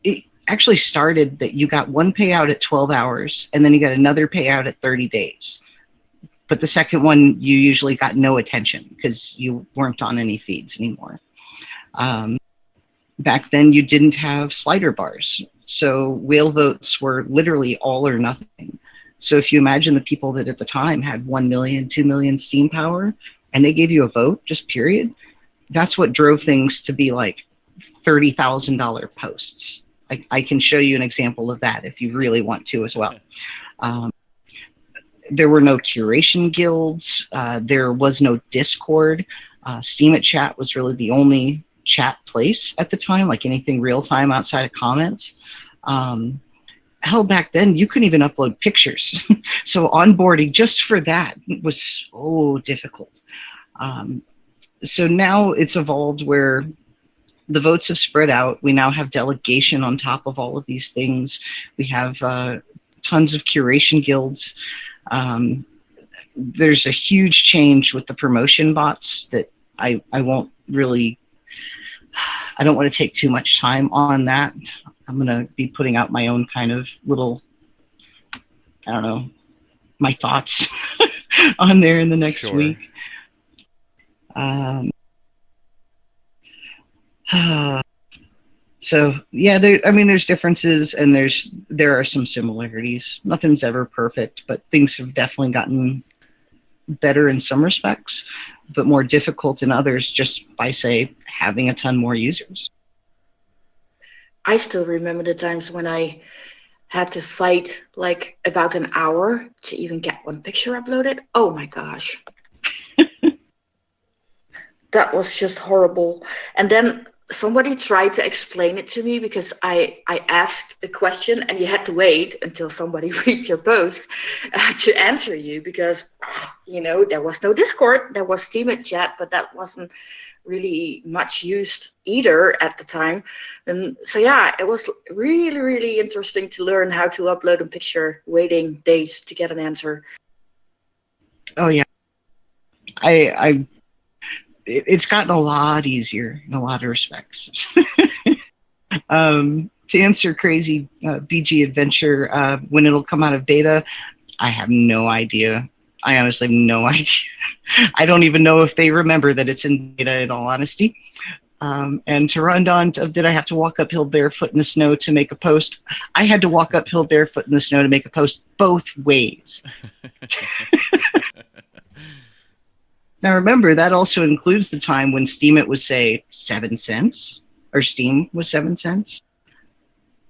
It actually started that you got one payout at 12 hours and then you got another payout at 30 days. But the second one, you usually got no attention because you weren't on any feeds anymore. Back then, you didn't have slider bars. So whale votes were literally all or nothing. So if you imagine the people that at the time had 1 million, 2 million Steem power, and they gave you a vote, just period, that's what drove things to be like $30,000 posts. I can show you an example of that if you really want to as well. There were no curation guilds. There was no Discord. Steemit chat was really the only chat place at the time, like anything real time outside of comments. Hell, back then you couldn't even upload pictures. So onboarding just for that was so difficult. So now it's evolved where the votes have spread out. We now have delegation on top of all of these things. We have tons of curation guilds. There's a huge change with the promotion bots that I won't really, I don't want to take too much time on that. I'm going to be putting out my own kind of little, I don't know, my thoughts on there in the next week. So yeah, there's differences and there are some similarities. Nothing's ever perfect, but things have definitely gotten better in some respects, but more difficult in others just by, say, having a ton more users. I still remember the times when I had to fight like about an hour to even get one picture uploaded. Oh my gosh. That was just horrible. And then somebody tried to explain it to me because I asked a question and you had to wait until somebody read your post to answer you because, there was no Discord. There was Steemit chat, but that wasn't really much used either at the time. And so, yeah, it was really, really interesting to learn how to upload a picture, waiting days to get an answer. Oh, yeah. It's gotten a lot easier in a lot of respects. To answer crazy BG Adventure, when it'll come out of beta, I have no idea. I honestly have no idea. I don't even know if they remember that it's in beta, in all honesty. And to run on, did I have to walk uphill barefoot in the snow to make a post? I had to walk uphill barefoot in the snow to make a post both ways. Now remember, that also includes the time when Steemit was, say, 7 cents, or Steam was 7 cents.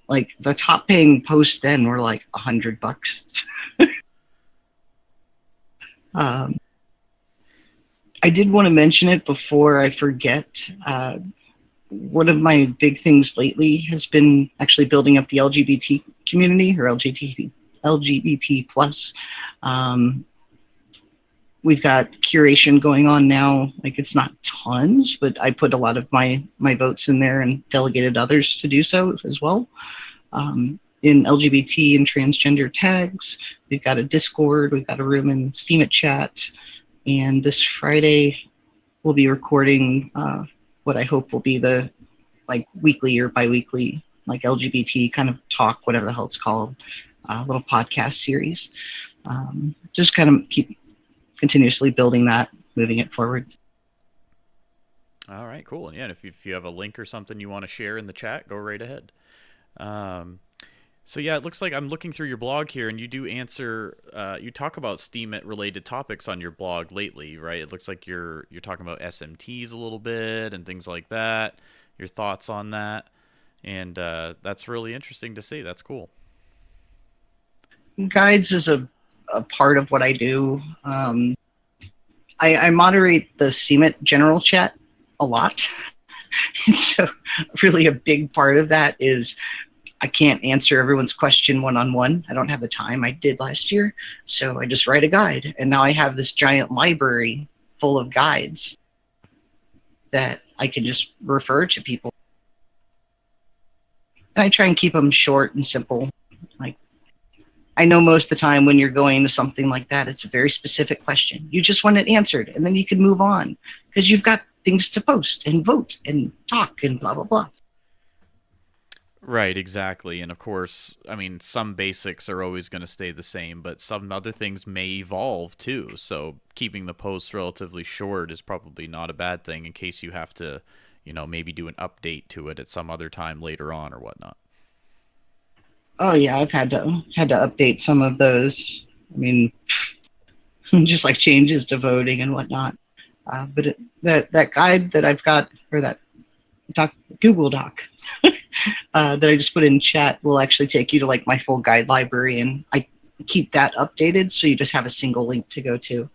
Like, the top paying posts then were like $100. I did want to mention it before I forget. One of my big things lately has been actually building up the LGBT community, or LGBT plus. We've got curation going on now. Like, it's not tons, but I put a lot of my votes in there and delegated others to do so as well. In LGBT and transgender tags, we've got a Discord, we've got a room in Steemit chat, and this Friday we'll be recording what I hope will be the weekly or bi-weekly LGBT kind of talk, whatever the hell it's called, little podcast series. Just kind of keep continuously building that, moving it forward. All right, cool. Yeah, and if you have a link or something you want to share in the chat, go right ahead. So yeah, it looks like I'm looking through your blog here, and you do answer. You talk about Steemit related topics on your blog lately, right? It looks like you're talking about SMTs a little bit and things like that. Your thoughts on that, and that's really interesting to see. That's cool. Guides is a part of what I do. I moderate the Steemit general chat a lot. And so really a big part of that is I can't answer everyone's question one-on-one. I don't have the time. I did last year. So I just write a guide. And now I have this giant library full of guides that I can just refer to people. And I try and keep them short and simple. I know most of the time when you're going to something like that, it's a very specific question. You just want it answered, and then you can move on because you've got things to post and vote and talk and blah, blah, blah. Right, exactly. And of course, I mean, some basics are always going to stay the same, but some other things may evolve too. So keeping the posts relatively short is probably not a bad thing in case you have to, maybe do an update to it at some other time later on or whatnot. Oh yeah, I've had to update some of those. I mean, just like changes to voting and whatnot. But that guide that I've got, or that Google Doc that I just put in chat, will actually take you to my full guide library, and I keep that updated, so you just have a single link to go to.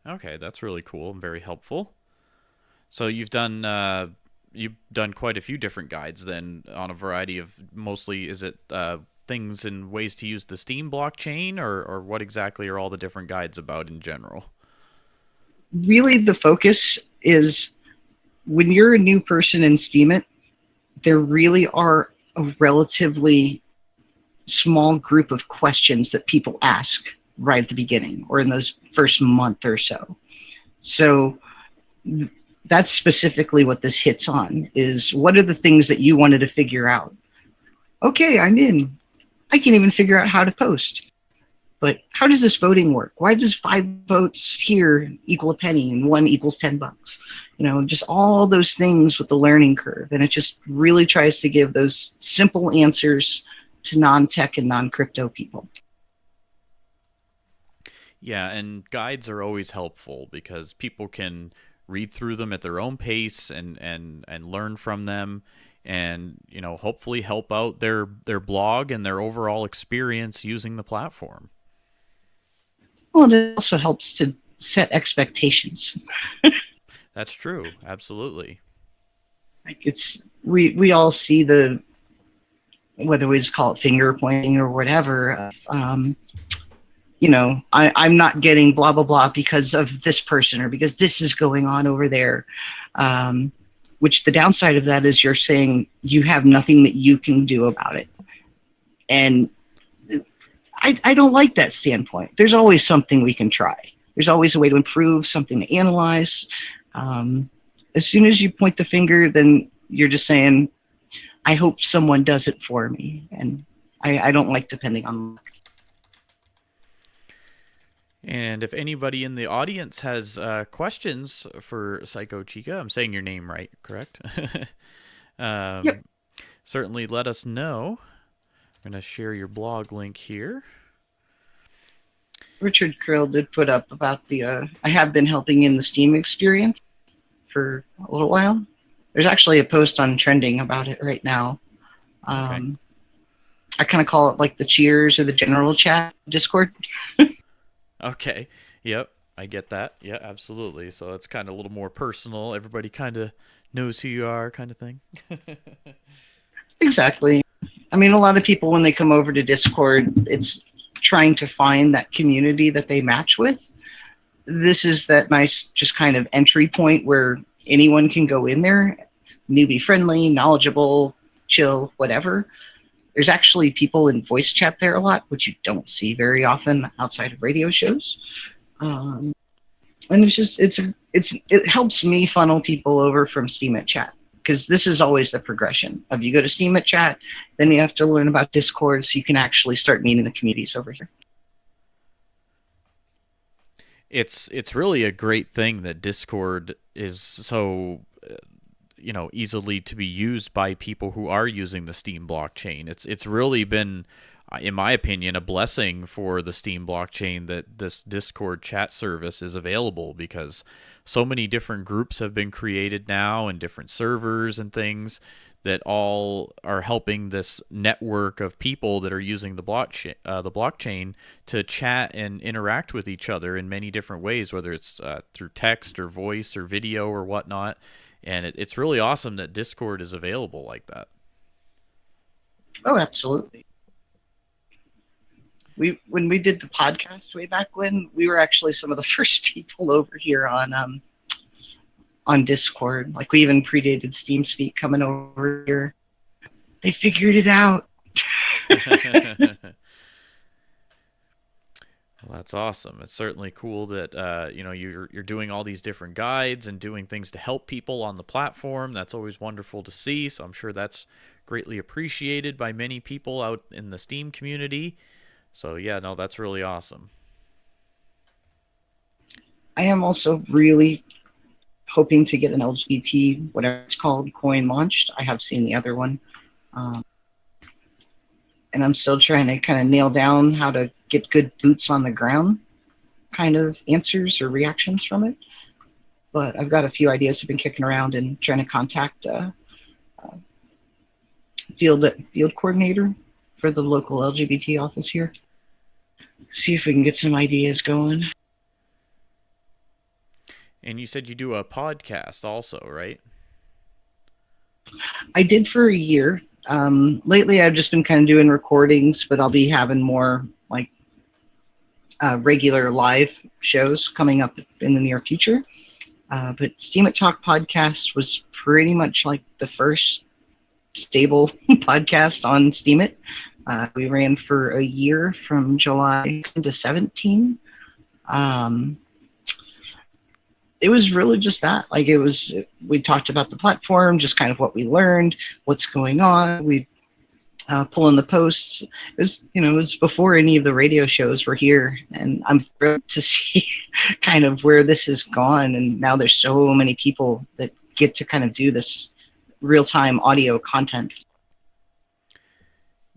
Okay, that's really cool and very helpful. So you've done quite a few different guides then on a variety of, mostly is it things and ways to use the Steem blockchain, or what exactly are all the different guides about in general? Really, the focus is when you're a new person in Steemit, there really are a relatively small group of questions that people ask right at the beginning or in those first month or so. So that's specifically what this hits on, is what are the things that you wanted to figure out? Okay, I'm in. I can't even figure out how to post. But how does this voting work? Why does 5 votes here equal a penny and 1 equals $10? Just all those things with the learning curve. And it just really tries to give those simple answers to non-tech and non-crypto people. Yeah, and guides are always helpful because people can read through them at their own pace and learn from them. and hopefully help out their blog and their overall experience using the platform. Well, it also helps to set expectations. That's true. Absolutely. Like we all see whether we just call it finger pointing or whatever. I'm not getting blah blah blah because of this person or because this is going on over there. Which the downside of that is you're saying you have nothing that you can do about it, and I don't like that standpoint. There's always something we can try. There's always a way to improve, something to analyze. As soon as you point the finger, then you're just saying, I hope someone does it for me. And I don't like depending on luck. And if anybody in the audience has questions for Psycho Chica, I'm saying your name right, correct? Yep. Certainly let us know. I'm going to share your blog link here. Richard Krill did put up about I have been helping in the Steam experience for a little while. There's actually a post on Trending about it right now. Okay. I kind of call it like the cheers or the general chat Discord. Okay. Yep. I get that. Yeah, absolutely. So it's kind of a little more personal. Everybody kind of knows who you are, kind of thing. Exactly. I mean, a lot of people, when they come over to Discord, it's trying to find that community that they match with. This is that nice just kind of entry point where anyone can go in there, newbie friendly, knowledgeable, chill, whatever. There's actually people in voice chat there a lot, which you don't see very often outside of radio shows. And it's just it helps me funnel people over from Steemit chat, because this is always the progression of you go to Steemit chat, then you have to learn about Discord so you can actually start meeting the communities over here. It's really a great thing that Discord is so easily to be used by people who are using the Steem blockchain. It's really been, in my opinion, a blessing for the Steem blockchain that this Discord chat service is available, because so many different groups have been created now and different servers and things that all are helping this network of people that are using the blockchain to chat and interact with each other in many different ways, whether it's through text or voice or video or whatnot. And it's really awesome that Discord is available like that. Oh, absolutely. When we did the podcast way back when, we were actually some of the first people over here on Discord. Like, we even predated SteamSpeak coming over here. They figured it out. Well, that's awesome. It's certainly cool that you're doing all these different guides and doing things to help people on the platform. That's always wonderful to see. So I'm sure that's greatly appreciated by many people out in the Steem community. So yeah, no, that's really awesome. I am also really hoping to get an LGBT, whatever it's called, coin launched. I have seen the other one. And I'm still trying to kind of nail down how to get good boots on the ground kind of answers or reactions from it. But I've got a few ideas I've been kicking around and trying to contact field coordinator for the local LGBT office here. See if we can get some ideas going. And you said you do a podcast also, right? I did for a year. Lately, I've just been kind of doing recordings, but I'll be having more like regular live shows coming up in the near future. But Steemit Talk podcast was pretty much like the first stable podcast on Steemit. We ran for a year from July to 17. It was really just that. Like, we talked about the platform, just kind of what we learned, what's going on. We pull in the posts. It was before any of the radio shows were here, and I'm thrilled to see kind of where this has gone. And now there's so many people that get to kind of do this real-time audio content.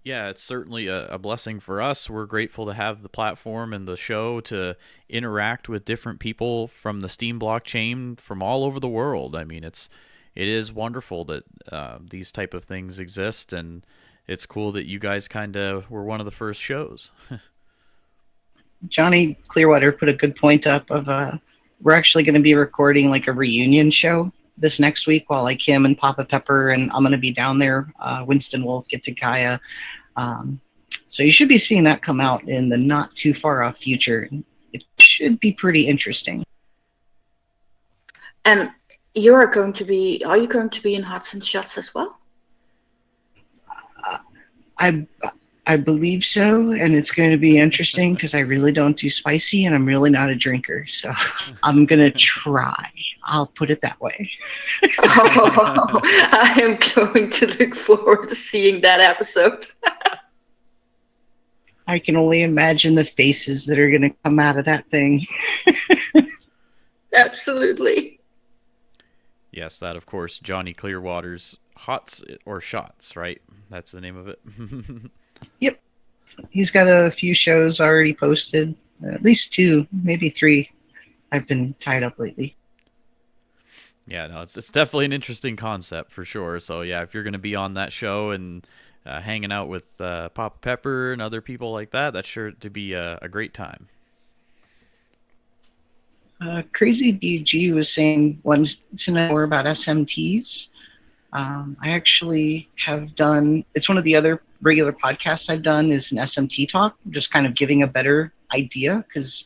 Yeah, it's certainly a blessing for us. We're grateful to have the platform and the show to interact with different people from the Steem blockchain from all over the world. I mean, it's it is wonderful that these type of things exist, and it's cool that you guys kind of were one of the first shows. Johnny Clearwater put a good point up of we're actually going to be recording like a reunion show this next week while like him and Papa Pepper and I'm going to be down there. Winston Wolf, Get to Gaia. So you should be seeing that come out in the not too far off future. It should be pretty interesting. And are you going to be in Hots and Shots as well? I believe so, and it's going to be interesting because I really don't do spicy and I'm really not a drinker. So I'm going to try. I'll put it that way. Oh, I am going to look forward to seeing that episode. I can only imagine the faces that are going to come out of that thing. Absolutely. Yes, that of course, Johnny Clearwater's Hots or Shots, right? That's the name of it. Yep. He's got a few shows already posted, at least 2, maybe 3. I've been tied up lately. Yeah, no, it's definitely an interesting concept for sure. So yeah, if you're going to be on that show and hanging out with Papa Pepper and other people like that, that's sure to be a great time. Crazy BG was saying wants to know more about SMTs. I actually have done, it's one of the other regular podcasts I've done is an SMT talk, just kind of giving a better idea because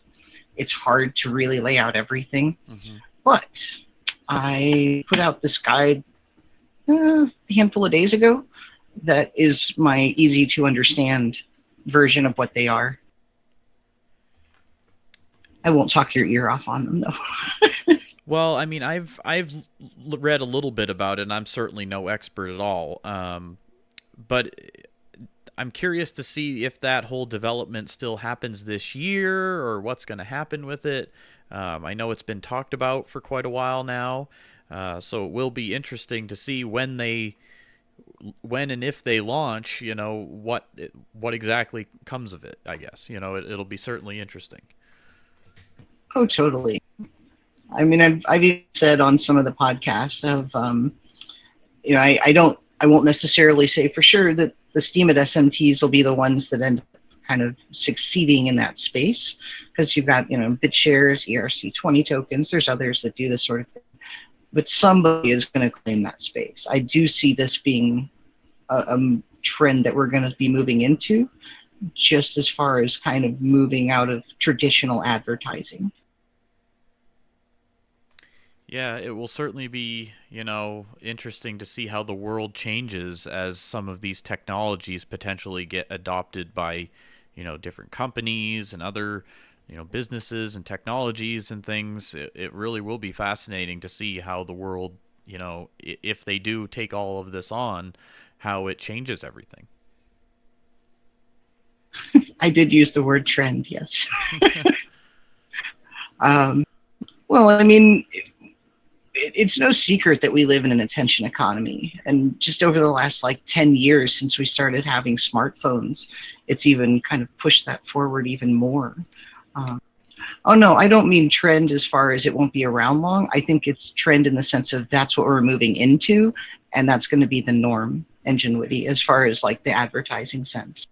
it's hard to really lay out everything. Mm-hmm. But I put out this guide a handful of days ago that is my easy to understand version of what they are. I won't talk your ear off on them though. Well, I mean, I've read a little bit about it, and I'm certainly no expert at all. But I'm curious to see if that whole development still happens this year, or what's going to happen with it. I know it's been talked about for quite a while now, so it will be interesting to see when and if they launch. You know what exactly comes of it. I guess it'll be certainly interesting. Oh, totally. I mean, I've even said on some of the podcasts of, I won't necessarily say for sure that the Steemit SMTs will be the ones that end up kind of succeeding in that space because you've got, BitShares, ERC20 tokens. There's others that do this sort of thing, but somebody is going to claim that space. I do see this being a trend that we're going to be moving into just as far as kind of moving out of traditional advertising. Yeah, it will certainly be, interesting to see how the world changes as some of these technologies potentially get adopted by, different companies and other, businesses and technologies and things. It really will be fascinating to see how the world, if they do take all of this on, how it changes everything. I did use the word trend, yes. Well, I mean, it's no secret that we live in an attention economy. And just over the last 10 years since we started having smartphones, it's even kind of pushed that forward even more. Oh, no, I don't mean trend as far as it won't be around long. I think it's trend in the sense of that's what we're moving into, and that's going to be the norm, Ingenuity, as far as the advertising sense.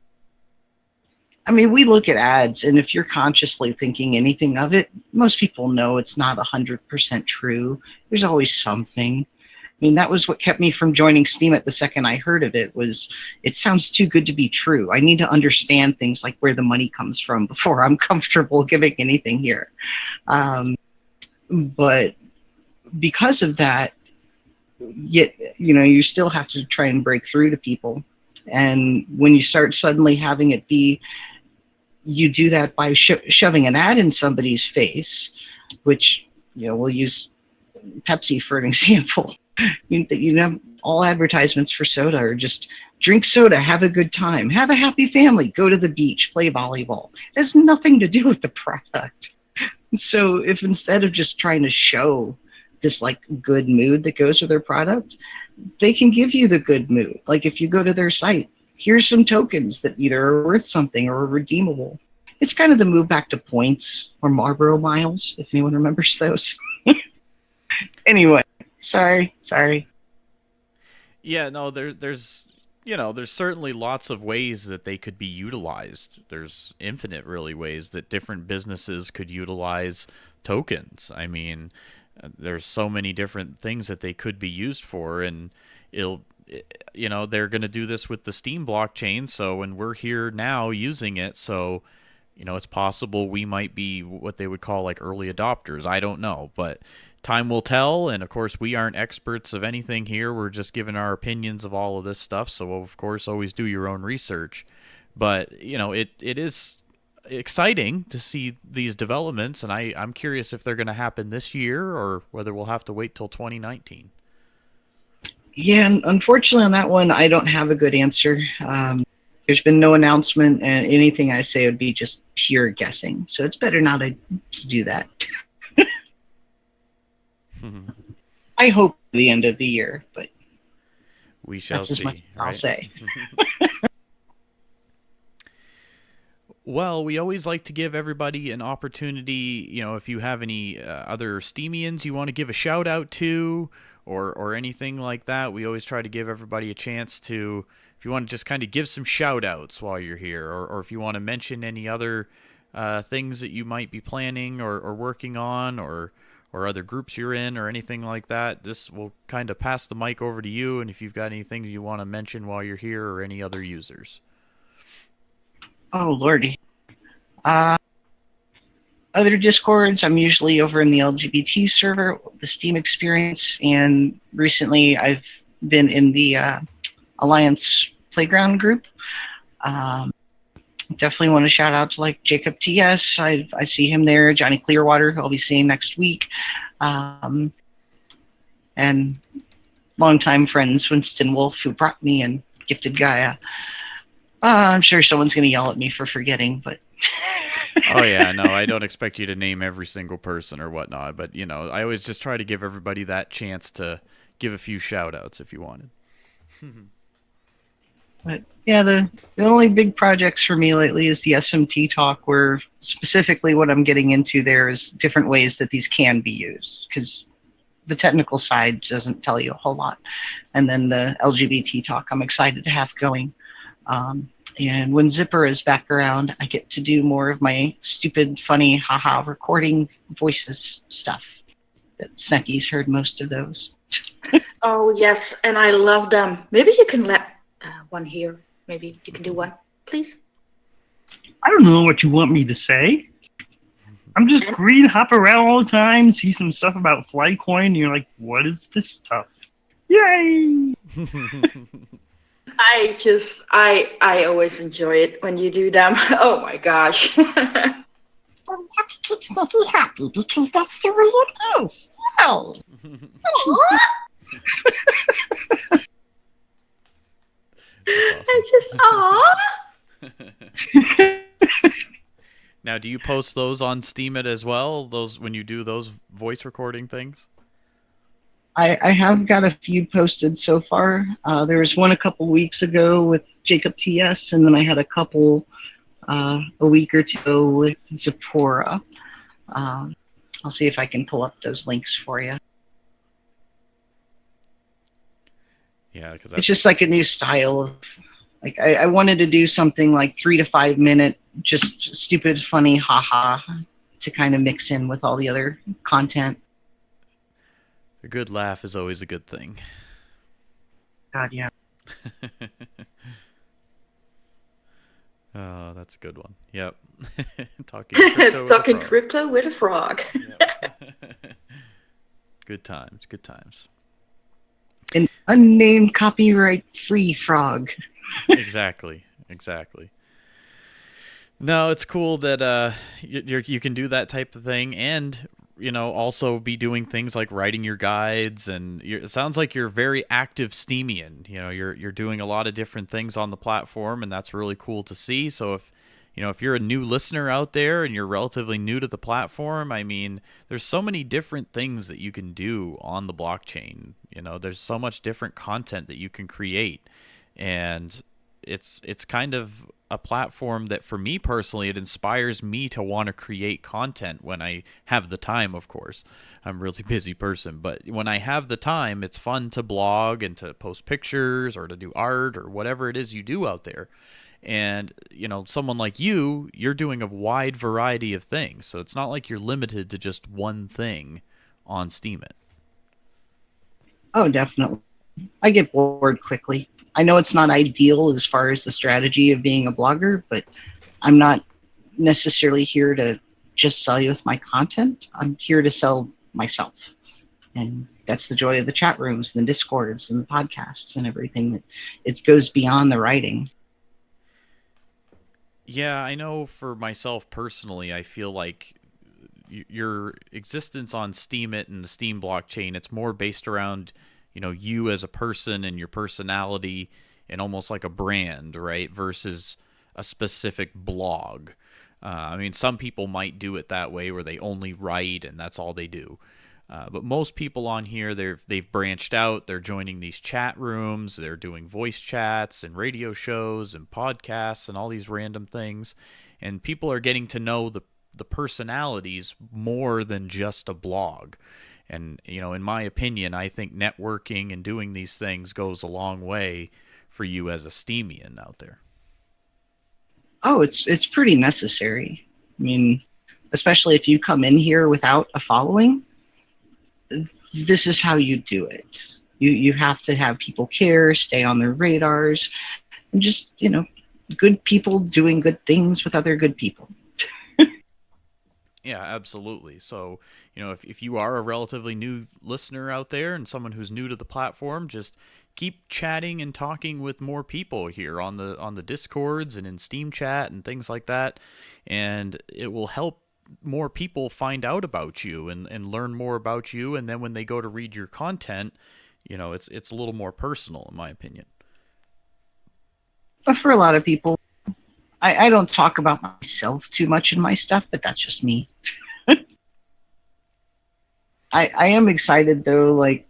I mean, we look at ads, and if you're consciously thinking anything of it, most people know it's not 100% true. There's always something. I mean, that was what kept me from joining Steemit the second I heard of it, was it sounds too good to be true. I need to understand things like where the money comes from before I'm comfortable giving anything here. But because of that, yet, you still have to try and break through to people. And when you start suddenly having it be, you do that by shoving an ad in somebody's face, which, we'll use Pepsi for an example. All advertisements for soda are just drink soda, have a good time, have a happy family, go to the beach, play volleyball. It has nothing to do with the product. So if instead of just trying to show this good mood that goes with their product, they can give you the good mood. If you go to their site, here's some tokens that either are worth something or are redeemable. It's kind of the move back to points or Marlboro miles, if anyone remembers those. Anyway, sorry. Yeah, no, there's certainly lots of ways that they could be utilized. There's infinite, really, ways that different businesses could utilize tokens. I mean, there's so many different things that they could be used for, and it'll, they're going to do this with the Steem blockchain. So, when we're here now using it, so it's possible we might be what they would call like early adopters. I don't know, but time will tell. And of course, we aren't experts of anything here. We're just giving our opinions of all of this stuff. So, of course, always do your own research. But, it is exciting to see these developments. And I'm curious if they're going to happen this year or whether we'll have to wait till 2019. Yeah, unfortunately on that one, I don't have a good answer. There's been no announcement, and anything I say would be just pure guessing. So it's better not to do that. I hope the end of the year, but we shall that's see. As much I'll say. Well, we always like to give everybody an opportunity, if you have any other Steemians you want to give a shout out to or anything like that, we always try to give everybody a chance to, if you want to just kind of give some shout outs while you're here, or if you want to mention any other things that you might be planning or working on or other groups you're in or anything like that, this will kind of pass the mic over to you, and if you've got anything you want to mention while you're here or any other users. Oh, lordy. Other Discords, I'm usually over in the LGBT server, the Steam Experience, and recently I've been in the Alliance Playground group. Definitely want to shout out to like Jacob TS. I see him there. Johnny Clearwater, who I'll be seeing next week. And longtime friends Winston Wolf, who brought me and gifted Gaia. I'm sure someone's going to yell at me for forgetting, but... Oh, yeah, no, I don't expect you to name every single person or whatnot, but, I always just try to give everybody that chance to give a few shout-outs if you wanted. But, yeah, the only big projects for me lately is the SMT talk, where specifically what I'm getting into there is different ways that these can be used, because the technical side doesn't tell you a whole lot. And then the LGBT talk I'm excited to have going. And when Zipper is back around, I get to do more of my stupid, funny, haha, recording voices stuff. That Snekky's heard most of those. Oh, yes, and I love them. Maybe you can let one here. Maybe you can do one, please. I don't know what you want me to say. I'm just green, hop around all the time, see some stuff about Flycoin, and you're like, what is this stuff? Yay! I always enjoy it when you do them. Oh my gosh. Well, we have to keep Snekky happy because that's the way it is. Yay! I just, Now, do you post those on Steemit as well? Those when you do those voice recording things? I have got a few posted so far. There was one a couple weeks ago with Jacob TS, and then I had a couple a week or two with Zipporah. I'll see if I can pull up those links for you. Yeah, because it's just like a new style of, like, I wanted to do something like 3 to 5 minute, just stupid, funny, haha, to kind of mix in with all the other content. A good laugh is always a good thing. God, yeah. Oh, that's a good one. Yep. Talking crypto with a frog. Yep. Good times, good times. An unnamed copyright-free frog. Exactly. No, it's cool that you can do that type of thing, and also be doing things like writing your guides, and it sounds like you're a very active Steemian. You're doing a lot of different things on the platform, and that's really cool to see. So if you're a new listener out there and you're relatively new to the platform, I mean, there's so many different things that you can do on the blockchain. There's so much different content that you can create, and it's kind of a platform that, for me personally, it inspires me to want to create content when I have the time. Of course, I'm a really busy person, but when I have the time, it's fun to blog and to post pictures or to do art or whatever it is you do out there. And someone like you're doing a wide variety of things, so it's not like you're limited to just one thing on Steemit. Oh, definitely. I get bored quickly. I know it's not ideal as far as the strategy of being a blogger, but I'm not necessarily here to just sell you with my content. I'm here to sell myself. And that's the joy of the chat rooms and the Discords and the podcasts and everything. That it goes beyond the writing. Yeah, I know for myself personally, I feel like your existence on Steemit and the Steem blockchain, it's more based around you as a person and your personality, and almost like a brand, right? Versus a specific blog. I mean, some people might do it that way where they only write and that's all they do. But most people on here, they've branched out. They're joining these chat rooms. They're doing voice chats and radio shows and podcasts and all these random things. And people are getting to know the personalities more than just a blog. And, in my opinion, I think networking and doing these things goes a long way for you as a Steemian out there. Oh, it's pretty necessary. I mean, especially if you come in here without a following, this is how you do it. You have to have people care, stay on their radars, and just, good people doing good things with other good people. Yeah, absolutely. So, if you are a relatively new listener out there and someone who's new to the platform, just keep chatting and talking with more people here on the Discords and in Steam Chat and things like that, and it will help more people find out about you and learn more about you, and then when they go to read your content, it's a little more personal, in my opinion. But for a lot of people, I don't talk about myself too much in my stuff, but that's just me. I am excited though, like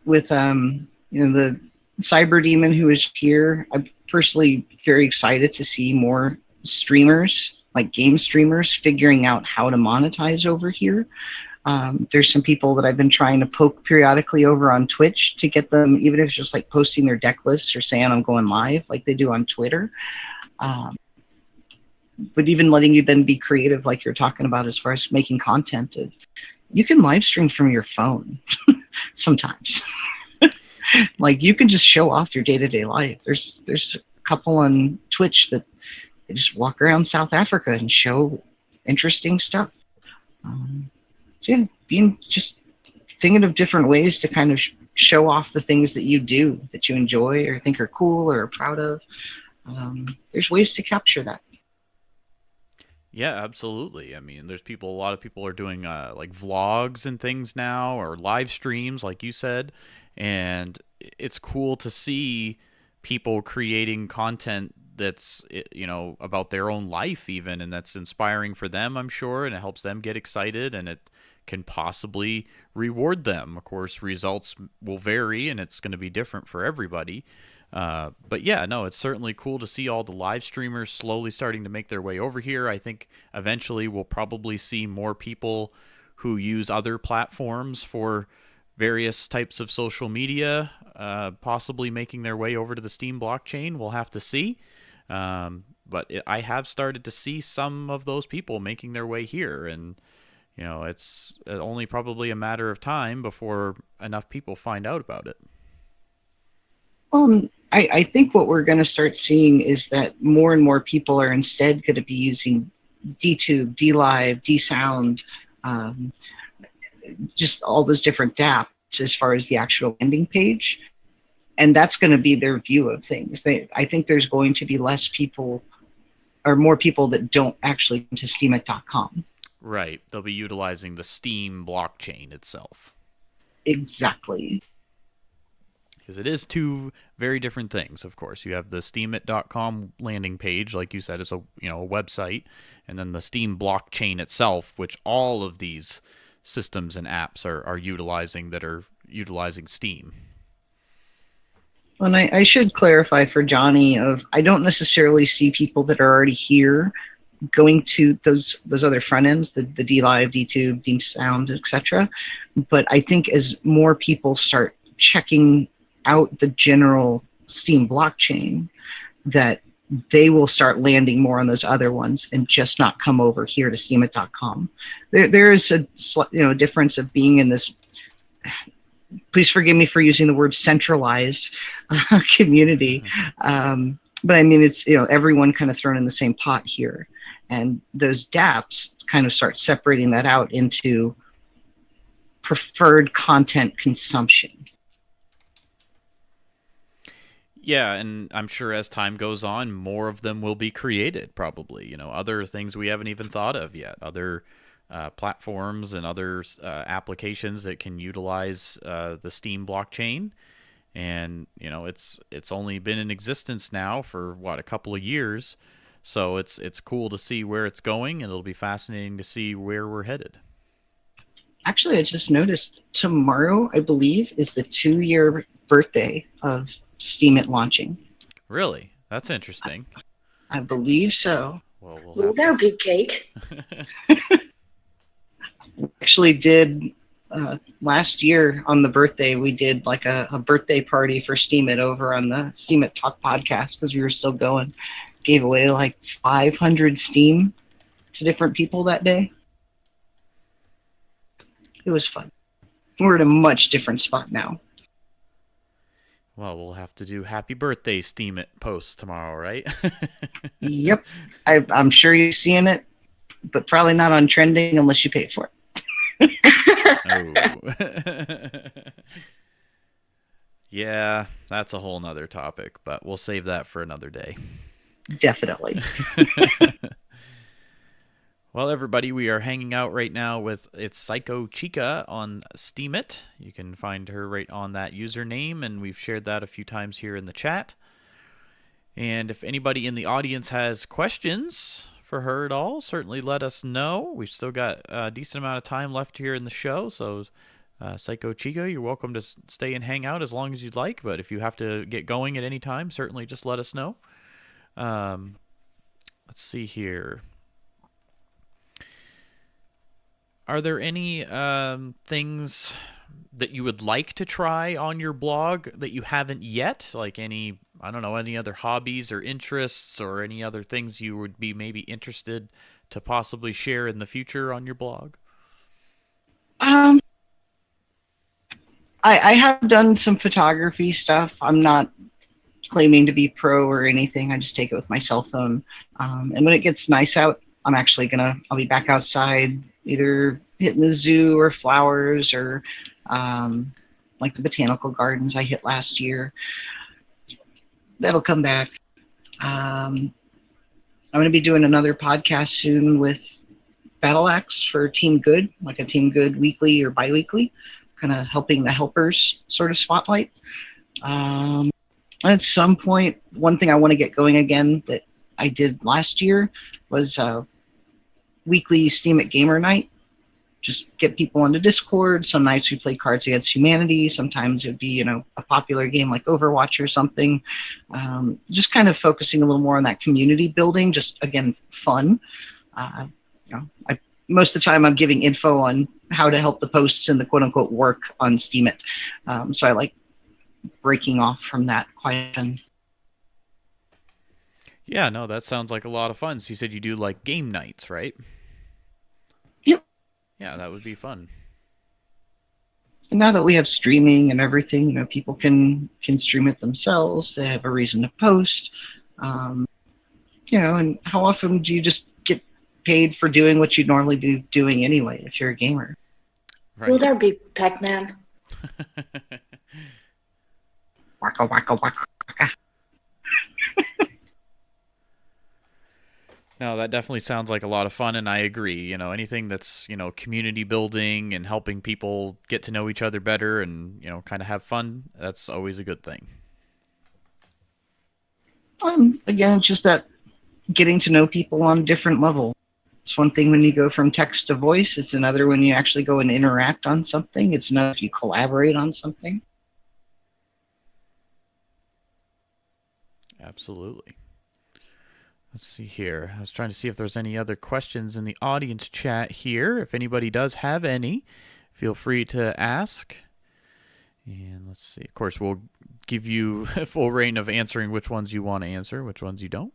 with the Cyber Demon who is here. I'm personally very excited to see more streamers, like game streamers, figuring out how to monetize over here. There's some people that I've been trying to poke periodically over on Twitch to get them, even if it's just like posting their deck lists or saying I'm going live like they do on Twitter. But even letting you then be creative, like you're talking about, as far as making content, you can live stream from your phone sometimes. Like you can just show off your day-to-day life. There's a couple on Twitch that they just walk around South Africa and show interesting stuff. So yeah, being just thinking of different ways to kind of show off the things that you do, that you enjoy or think are cool or are proud of. There's ways to capture that. Yeah, absolutely. I mean, a lot of people are doing like vlogs and things now, or live streams, like you said, and it's cool to see people creating content that's about their own life even, and that's inspiring for them, I'm sure, and it helps them get excited, and it can possibly reward them. Of course, results will vary, and it's going to be different for everybody. But yeah, no, it's certainly cool to see all the live streamers slowly starting to make their way over here. I think eventually we'll probably see more people who use other platforms for various types of social media, possibly making their way over to the Steem blockchain. We'll have to see. But I have started to see some of those people making their way here, and it's only probably a matter of time before enough people find out about it. I think what we're going to start seeing is that more and more people are instead going to be using DTube, DLive, DSound, just all those different dApps as far as the actual landing page. And that's going to be their view of things. I think there's going to be less people or more people that don't actually go to Steemit.com. Right. They'll be utilizing the Steem blockchain itself. Exactly. Because it is two very different things, of course. You have the Steemit.com landing page, like you said, is a website, and then the Steem blockchain itself, which all of these systems and apps are utilizing that are utilizing Steem. And I should clarify for Johnny I don't necessarily see people that are already here going to those other front ends, the DLive, DTube, Deem Sound, etc. But I think as more people start checking out the general Steem blockchain, that they will start landing more on those other ones and just not come over here to steemit.com. There is a difference of being in this. Please forgive me for using the word centralized community. But I mean, it's, everyone kind of thrown in the same pot here. And those dApps kind of start separating that out into preferred content consumption. Yeah, and I'm sure as time goes on, more of them will be created, probably. Other things we haven't even thought of yet. Other platforms and other applications that can utilize the Steem blockchain. And, it's only been in existence now for, a couple of years. So it's cool to see where it's going, and it'll be fascinating to see where we're headed. Actually, I just noticed tomorrow, I believe, is the 2-year birthday of Steemit launching. Really? That's interesting. I believe so. Well, Will there be cake? Actually did last year on the birthday, we did like a birthday party for Steemit over on the Steemit Talk podcast because we were still going. Gave away like 500 Steem to different people that day. It was fun. We're in a much different spot now. Well, we'll have to do happy birthday Steemit posts tomorrow, right? Yep. I'm sure you're seeing it, but probably not on trending unless you pay for it. Oh. Yeah, that's a whole nother topic, but we'll save that for another day. Definitely. Well, everybody, we are hanging out right now with Psycho Chica on Steemit. You can find her right on that username, and we've shared that a few times here in the chat. And if anybody in the audience has questions for her at all, certainly let us know. We've still got a decent amount of time left here in the show, so Psycho Chica, you're welcome to stay and hang out as long as you'd like, but if you have to get going at any time, certainly just let us know. Let's see here. Are there any things that you would like to try on your blog that you haven't yet? Like any other hobbies or interests or any other things you would be maybe interested to possibly share in the future on your blog? I have done some photography stuff. I'm not claiming to be pro or anything. I just take it with my cell phone. And when it gets nice out, I'll be back outside, either hitting the zoo or flowers or like the botanical gardens I hit last year. That'll come back. I'm going to be doing another podcast soon with Battle Axe for Team Good, like a Team Good weekly or bi-weekly, kind of helping the helpers sort of spotlight. At some point, one thing I want to get going again that I did last year was weekly Steemit Gamer Night. Just get people onto Discord. Some nights we play Cards Against Humanity. Sometimes it would be, a popular game like Overwatch or something. Just kind of focusing a little more on that community building. Just, again, fun. Most of the time I'm giving info on how to help the posts and the quote-unquote work on Steemit. So I like breaking off from that quite often. Yeah, no, that sounds like a lot of fun. So you said you do like game nights, right? Yep. Yeah, that would be fun. And now that we have streaming and everything, people can stream it themselves. They have a reason to post. And how often do you just get paid for doing what you'd normally be doing anyway if you're a gamer? Right. Will there be Pac-Man? Waka waka waka waka. No, that definitely sounds like a lot of fun, and I agree. Anything that's, community building and helping people get to know each other better and, kind of have fun, that's always a good thing. Again, it's just that getting to know people on a different level. It's one thing when you go from text to voice. It's another when you actually go and interact on something. It's another if you collaborate on something. absolutely. Let's see here. I was trying to see if there's any other questions in the audience chat here. If anybody does have any, feel free to ask. And let's see. Of course, we'll give you a full reign of answering which ones you want to answer, which ones you don't.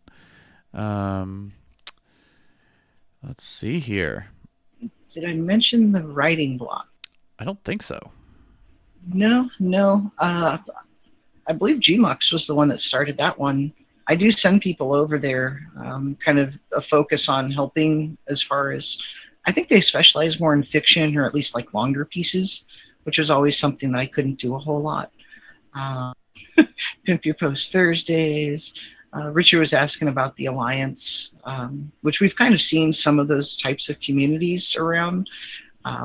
Let's see here. Did I mention the writing block? I don't think so. No. I believe GMUX was the one that started that one. I do send people over there, kind of a focus on helping as far as, I think they specialize more in fiction or at least like longer pieces, which was always something that I couldn't do a whole lot. Pimp Your Post Thursdays. Richard was asking about the Alliance, which we've kind of seen some of those types of communities around,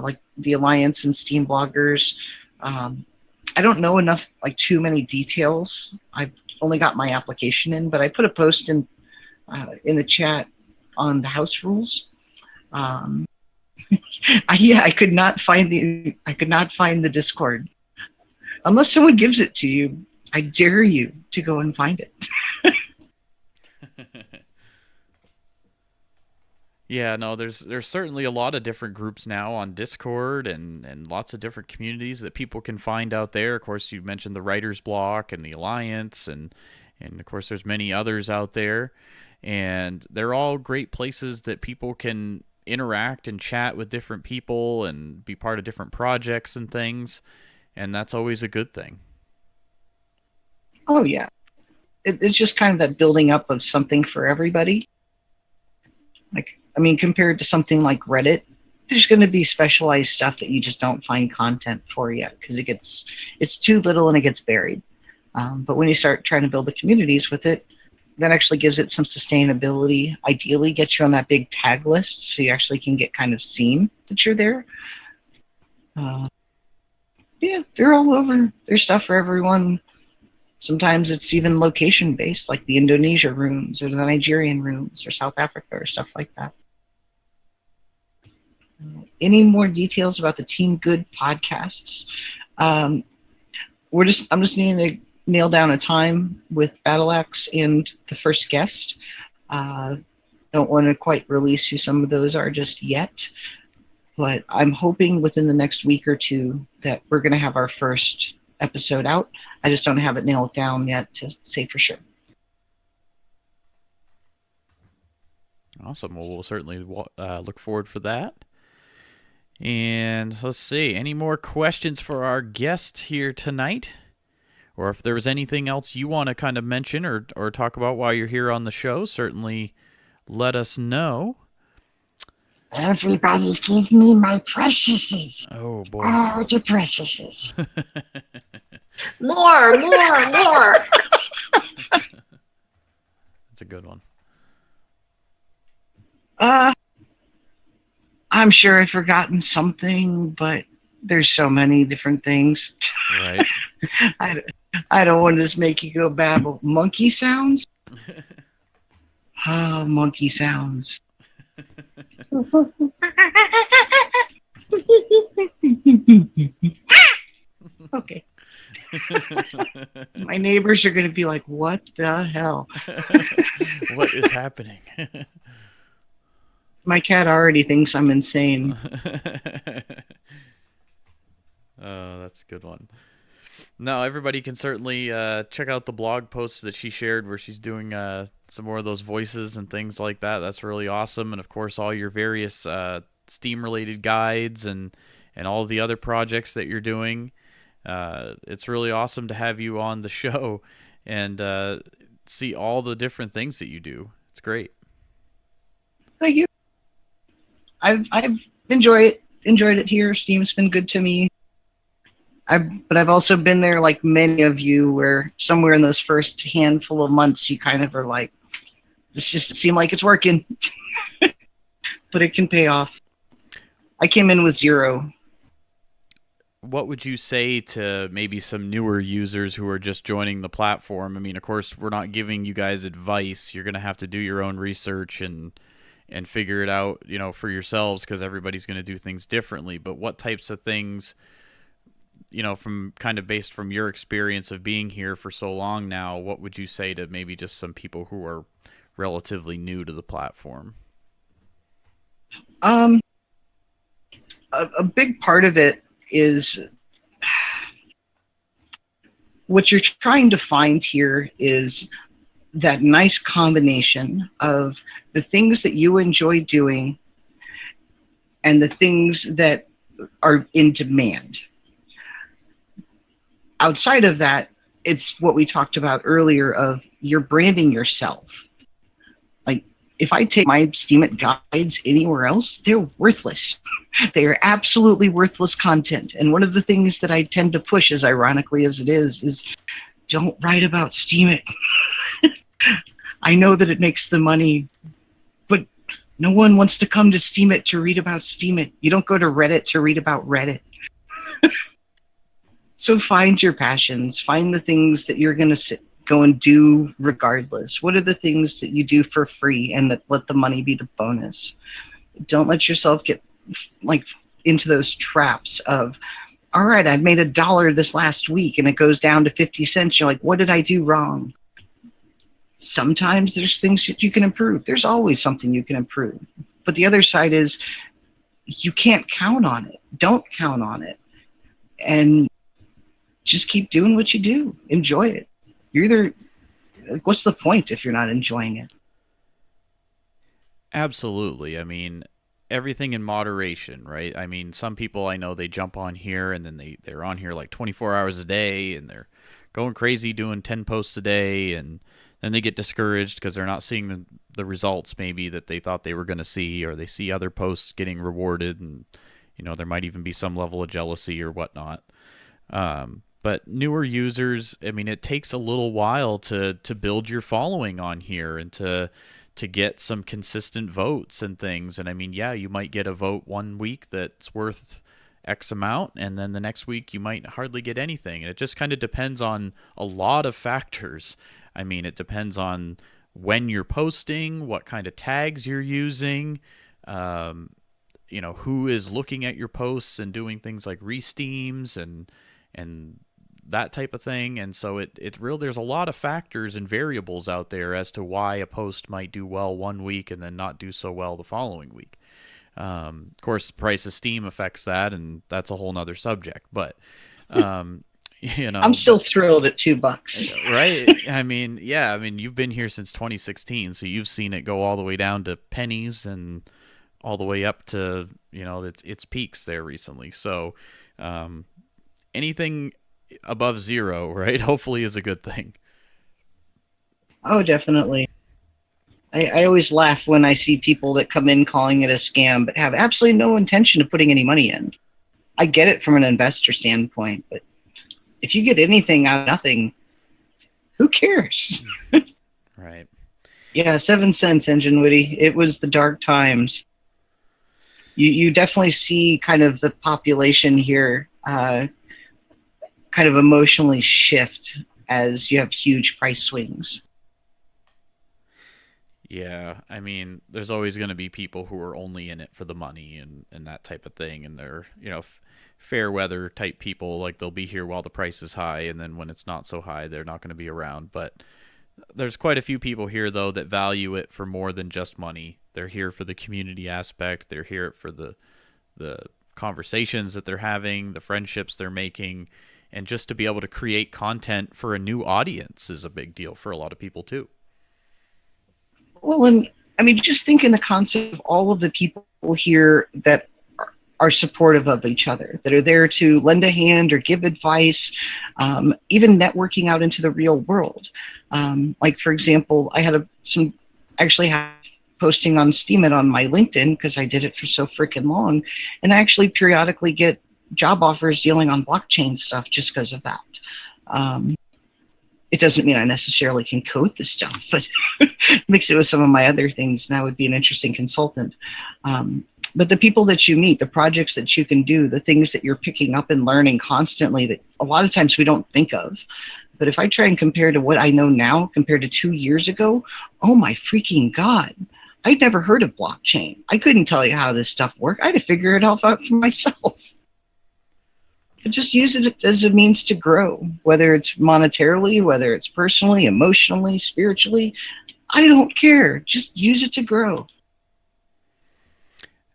like the Alliance and Steam bloggers. I don't know enough, like too many details. I've only got my application in, but I put a post in the chat on the house rules. I could not find the Discord. Unless someone gives it to you, I dare you to go and find it. Yeah, no, there's certainly a lot of different groups now on Discord and lots of different communities that people can find out there. Of course, you mentioned the Writer's Block and the Alliance, and of course there's many others out there. And they're all great places that people can interact and chat with different people and be part of different projects and things. And that's always a good thing. Oh, yeah. It's just kind of that building up of something for everybody. Like, I mean, compared to something like Reddit, there's going to be specialized stuff that you just don't find content for yet because it's too little and it gets buried. But when you start trying to build the communities with it, that actually gives it some sustainability. Ideally, gets you on that big tag list so you actually can get kind of seen that you're there. Yeah, they're all over. There's stuff for everyone. Sometimes it's even location-based, like the Indonesia rooms or the Nigerian rooms or South Africa or stuff like that. Any more details about the Team Good podcasts? I'm just needing to nail down a time with Battle Axe and the first guest. Don't want to quite release who some of those are just yet, but I'm hoping within the next week or two that we're going to have our first episode out. I just don't have it nailed down yet to say for sure. Awesome. Well, we'll certainly look forward for that. And let's see, any more questions for our guest here tonight? Or if there was anything else you want to kind of mention or talk about while you're here on the show, certainly let us know. Everybody give me my preciouses. Oh, boy. Oh, the preciouses. More. That's a good one. I'm sure I've forgotten something, but there's so many different things. Right. I don't want to just make you go babble. Monkey sounds? Oh, monkey sounds. Okay. My neighbors are going to be like, what the hell? What is happening? My cat already thinks I'm insane. Oh, that's a good one. No, everybody can certainly check out the blog posts that she shared where she's doing some more of those voices and things like that. That's really awesome. And, of course, all your various Steam-related guides and all the other projects that you're doing. It's really awesome to have you on the show and see all the different things that you do. It's great. Thank you. I've enjoyed it here. Steam's been good to me. But I've also been there, like many of you, where somewhere in those first handful of months, you kind of are like, this just seemed like it's working. But it can pay off. I came in with 0. What would you say to maybe some newer users who are just joining the platform? I mean, of course, we're not giving you guys advice. You're going to have to do your own research and figure it out, for yourselves because everybody's going to do things differently. But what types of things from kind of based from your experience of being here for so long now, what would you say to maybe just some people who are relatively new to the platform? A big part of it is what you're trying to find here is that nice combination of the things that you enjoy doing and the things that are in demand. Outside of that, it's what we talked about earlier of you're branding yourself. Like, if I take my Steemit guides anywhere else, they're worthless. They are absolutely worthless content. And one of the things that I tend to push, as ironically as it is don't write about Steemit. I know that it makes the money, but no one wants to come to Steemit to read about Steemit. You don't go to Reddit to read about Reddit. So find your passions. Find the things that you're going to go and do regardless. What are the things that you do for free and that let the money be the bonus? Don't let yourself get into those traps of, all right, I made $1 this last week and it goes down to 50 cents. You're like, what did I do wrong? Sometimes there's things that you can improve. There's always something you can improve. But the other side is you can't count on it. Don't count on it. And just keep doing what you do. Enjoy it. What's the point if you're not enjoying it? Absolutely. I mean, everything in moderation, right? I mean, some people I know, they jump on here and then they're on here like 24 hours a day and they're going crazy doing 10 posts a day, and then they get discouraged because they're not seeing the results maybe that they thought they were going to see, or they see other posts getting rewarded, and there might even be some level of jealousy or whatnot. But newer users, I mean, it takes a little while to build your following on here and to get some consistent votes and things. And I mean, yeah, you might get a vote one week that's worth X amount, and then the next week you might hardly get anything. And it just kind of depends on a lot of factors. I mean, it depends on when you're posting, what kind of tags you're using, who is looking at your posts and doing things like re-steams and that type of thing. And so there's a lot of factors and variables out there as to why a post might do well one week and then not do so well the following week. Of course, the price of Steem affects that, and that's a whole nother subject. But I'm still thrilled at $2. Right? I mean, yeah. I mean, you've been here since 2016, so you've seen it go all the way down to pennies and all the way up to its peaks there recently. So anything above zero, right, hopefully is a good thing. Oh, definitely. I always laugh when I see people that come in calling it a scam but have absolutely no intention of putting any money in. I get it from an investor standpoint, but if you get anything out of nothing, who cares? Right. Yeah, 7 cents, Engine Witty. It was the dark times. You definitely see kind of the population here kind of emotionally shift as you have huge price swings. Yeah, I mean, there's always going to be people who are only in it for the money and that type of thing, and they're, fair weather type people, like they'll be here while the price is high, and then when it's not so high, they're not going to be around. But there's quite a few people here, though, that value it for more than just money. They're here for the community aspect. They're here for the conversations that they're having, the friendships they're making, and just to be able to create content for a new audience is a big deal for a lot of people, too. Well, and I mean, just think in the concept of all of the people here that are supportive of each other, that are there to lend a hand or give advice, even networking out into the real world. Like, for example, I had actually have posting on Steemit on my LinkedIn because I did it for so freaking long, and I actually periodically get job offers dealing on blockchain stuff just because of that. It doesn't mean I necessarily can code this stuff, but mix it with some of my other things, and I would be an interesting consultant. But the people that you meet, the projects that you can do, the things that you're picking up and learning constantly that a lot of times we don't think of. But if I try and compare to what I know now compared to 2 years ago, oh my freaking God, I'd never heard of blockchain. I couldn't tell you how this stuff worked. I had to figure it all out for myself. just use it as a means to grow, whether it's monetarily, whether it's personally, emotionally, spiritually. I don't care. Just use it to grow.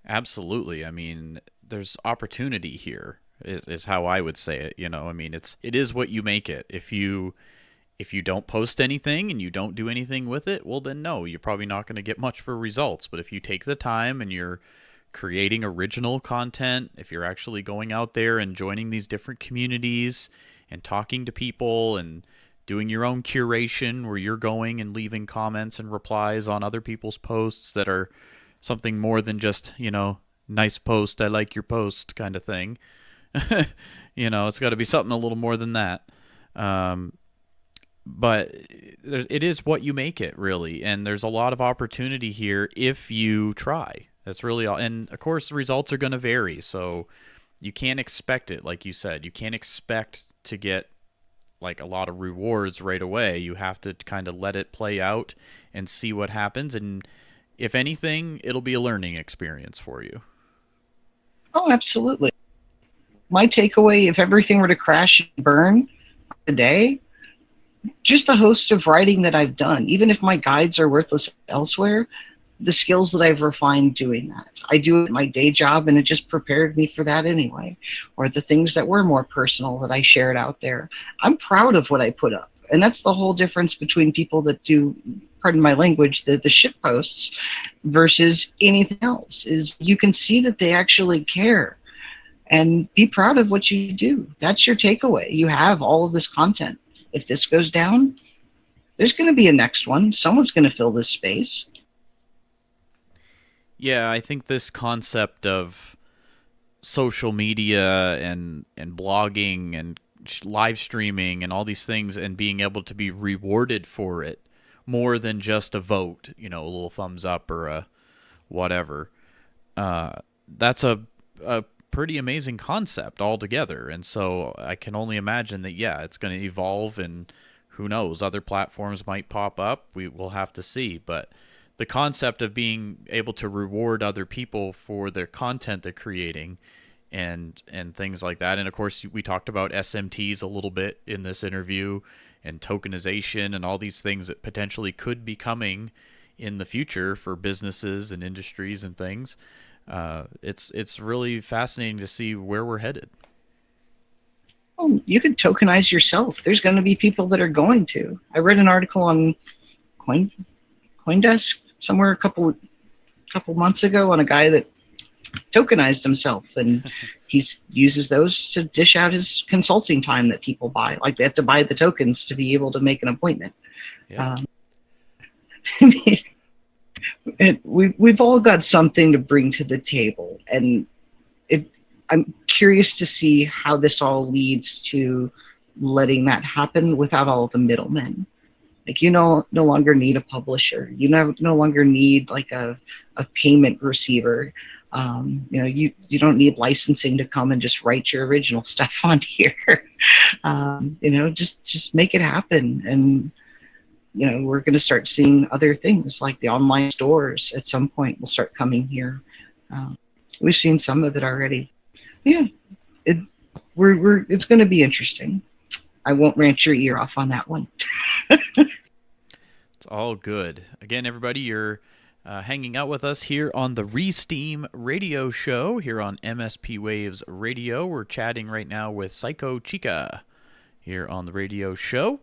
Absolutely. I mean, there's opportunity here is how I would say it. I mean, it is what you make it. If you don't post anything and you don't do anything with it, well then no, you're probably not going to get much for results. But if you take the time and you're creating original content, if you're actually going out there and joining these different communities and talking to people and doing your own curation where you're going and leaving comments and replies on other people's posts that are something more than just, nice post, I like your post kind of thing. It's got to be something a little more than that. But it is what you make it, really. And there's a lot of opportunity here if you try. That's really all. And, of course, the results are going to vary. So you can't expect it, like you said. You can't expect to get, like, a lot of rewards right away. You have to kind of let it play out and see what happens. And if anything, it'll be a learning experience for you. Oh, absolutely. My takeaway, if everything were to crash and burn today, just the host of writing that I've done, even if my guides are worthless elsewhere, the skills that I've refined doing that. I do it in my day job, and it just prepared me for that anyway. Or the things that were more personal that I shared out there. I'm proud of what I put up. And that's the whole difference between people that do, pardon my language, the shit posts versus anything else, is you can see that they actually care. And be proud of what you do. That's your takeaway. You have all of this content. If this goes down, there's going to be a next one. Someone's going to fill this space. Yeah, I think this concept of social media and blogging and live streaming and all these things and being able to be rewarded for it more than just a vote, a little thumbs up or a whatever. That's a pretty amazing concept altogether. And so I can only imagine that, yeah, it's going to evolve, and who knows, other platforms might pop up. We will have to see. But the concept of being able to reward other people for their content they're creating and things like that. And of course, we talked about SMTs a little bit in this interview, and tokenization and all these things that potentially could be coming in the future for businesses and industries and things. It's really fascinating to see where we're headed. Well, you could tokenize yourself. There's going to be people that are going to. I read an article on CoinDesk somewhere a couple months ago on a guy that tokenized himself, and he uses those to dish out his consulting time that people buy. Like, they have to buy the tokens to be able to make an appointment. Yeah. We've all got something to bring to the table, and I'm curious to see how this all leads to letting that happen without all the middlemen. Like, you no longer need a publisher. You no longer need like a payment receiver. You don't need licensing to come and just write your original stuff on here. Just make it happen. And we're going to start seeing other things like the online stores at some point will start coming here. We've seen some of it already. Yeah, it's going to be interesting. I won't rant your ear off on that one. It's all good. Again, everybody, you're hanging out with us here on the Steem Radio Show here on MSPWaves Radio. We're chatting right now with Psycho Chica here on the radio show.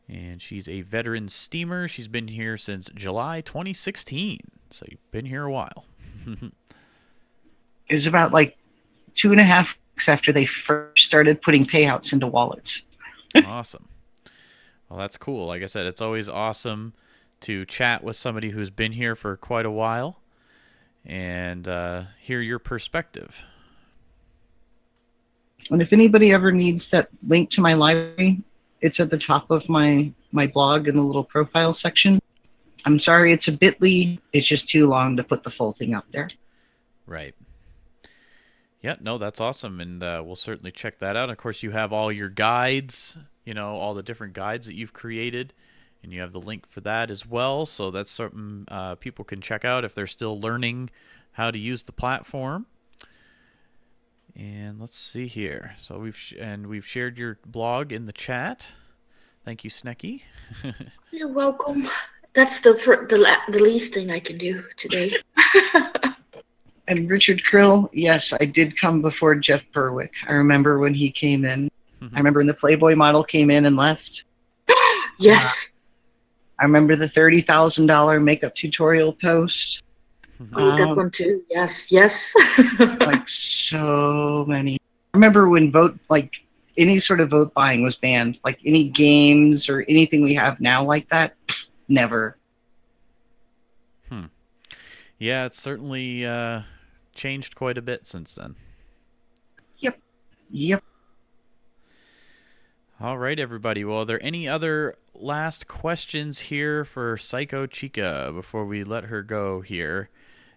And she's a veteran steamer. She's been here since July 2016. So you've been here a while. It was about like 2.5 weeks after they first started putting payouts into wallets. Awesome. Well, that's cool. Like I said, it's always awesome to chat with somebody who's been here for quite a while and hear your perspective. And if anybody ever needs that link to my library, it's at the top of my blog in the little profile section. I'm sorry, it's a bit.ly. It's just too long to put the full thing up there. Right. Yeah, no, that's awesome, and we'll certainly check that out. Of course, you have all your guides, all the different guides that you've created, and you have the link for that as well, so that's something people can check out if they're still learning how to use the platform. And let's see here. So we've shared your blog in the chat. Thank you, Snekky. You're welcome. That's the least thing I can do today. And Richard Krill, yes, I did come before Jeff Berwick. I remember when he came in. I remember when the Playboy model came in and left. Yes. I remember the $30,000 makeup tutorial post. That one too. Yes. Like so many. I remember when any sort of vote buying was banned, like any games or anything we have now like that. Never. Yeah, it's certainly changed quite a bit since then. Yep. All right, everybody. Well, are there any other last questions here for Psycho Chica before we let her go here?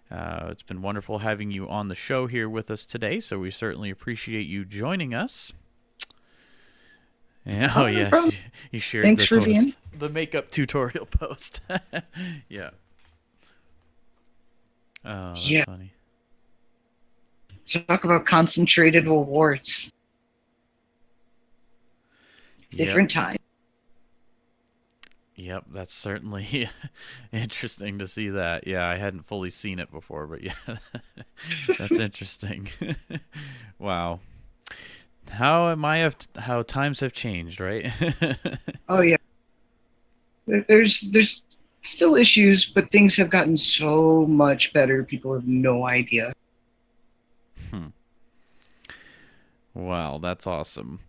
It's been wonderful having you on the show here with us today, so we certainly appreciate you joining us. Oh, yeah, you shared Thanks for being. The makeup tutorial post. Yeah. Oh, that's funny. Talk about concentrated rewards. Different time. Yep, that's certainly interesting to see that. Yeah, I hadn't fully seen it before, but yeah, that's interesting. Wow. How times have changed, right? Oh yeah. There's still issues, but things have gotten so much better. People have no idea. Wow, that's awesome.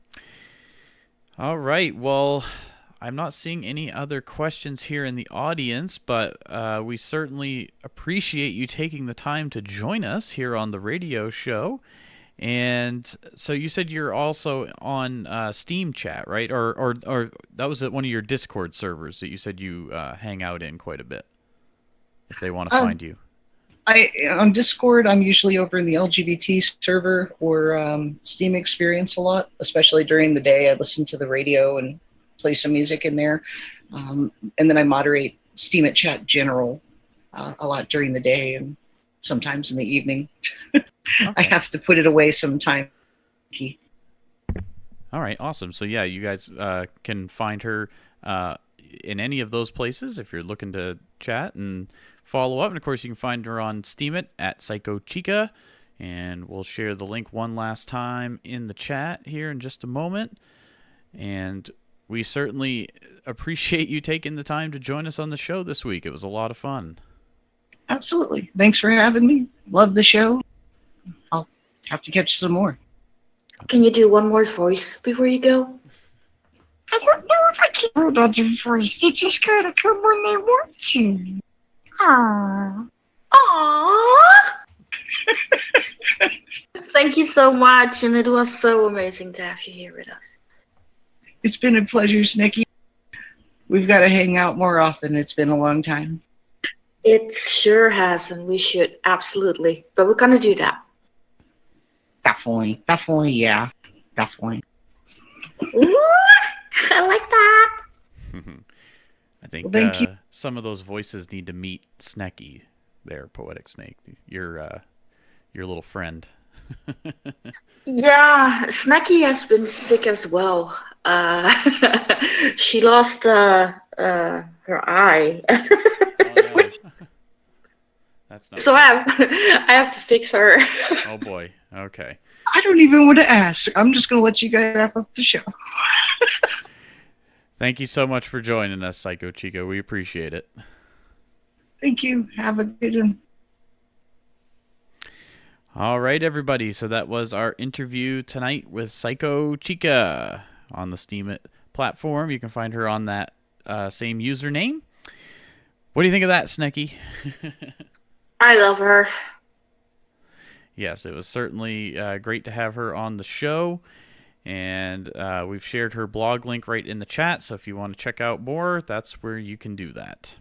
All right, well, I'm not seeing any other questions here in the audience, but we certainly appreciate you taking the time to join us here on the radio show. And so you said you're also on Steam Chat, right? Or that was at one of your Discord servers that you said you hang out in quite a bit, if they want to find you. On Discord, I'm usually over in the LGBT server or Steam Experience a lot, especially during the day. I listen to the radio and play some music in there. And then I moderate Steemit Chat General a lot during the day and sometimes in the evening. Okay. I have to put it away sometime. All right, awesome. So yeah, you guys can find her in any of those places if you're looking to chat and follow up. And of course, you can find her on Steemit at Psycho Chica. And we'll share the link one last time in the chat here in just a moment. And we certainly appreciate you taking the time to join us on the show this week. It was a lot of fun. Absolutely. Thanks for having me. Love the show. I'll have to catch some more. Can you do one more voice before you go? I don't know if I can do another voice. They just gotta come when they want to. Aww. Thank you so much, and it was so amazing to have you here with us. It's been a pleasure, Snekky. We've got to hang out more often. It's been a long time. It sure has, and we should, absolutely. But we're going to do that. Definitely, yeah. Definitely. Ooh, I like that. I think thank you. Some of those voices need to meet Snekky there, Poetic Snake, your little friend. Yeah, Snekky has been sick as well. She lost her eye. Oh, no. That's not so I have to fix her. Oh boy. Okay. I don't even want to ask. I'm just going to let you guys wrap up the show. Thank you so much for joining us, Psycho Chica. We appreciate it. Thank you. Have a good one. All right, everybody. So that was our interview tonight with Psycho Chica on the Steemit platform. You can find her on that same username. What do you think of that, Snekky? I love her. Yes, it was certainly great to have her on the show. And we've shared her blog link right in the chat. So if you want to check out more, that's where you can do that.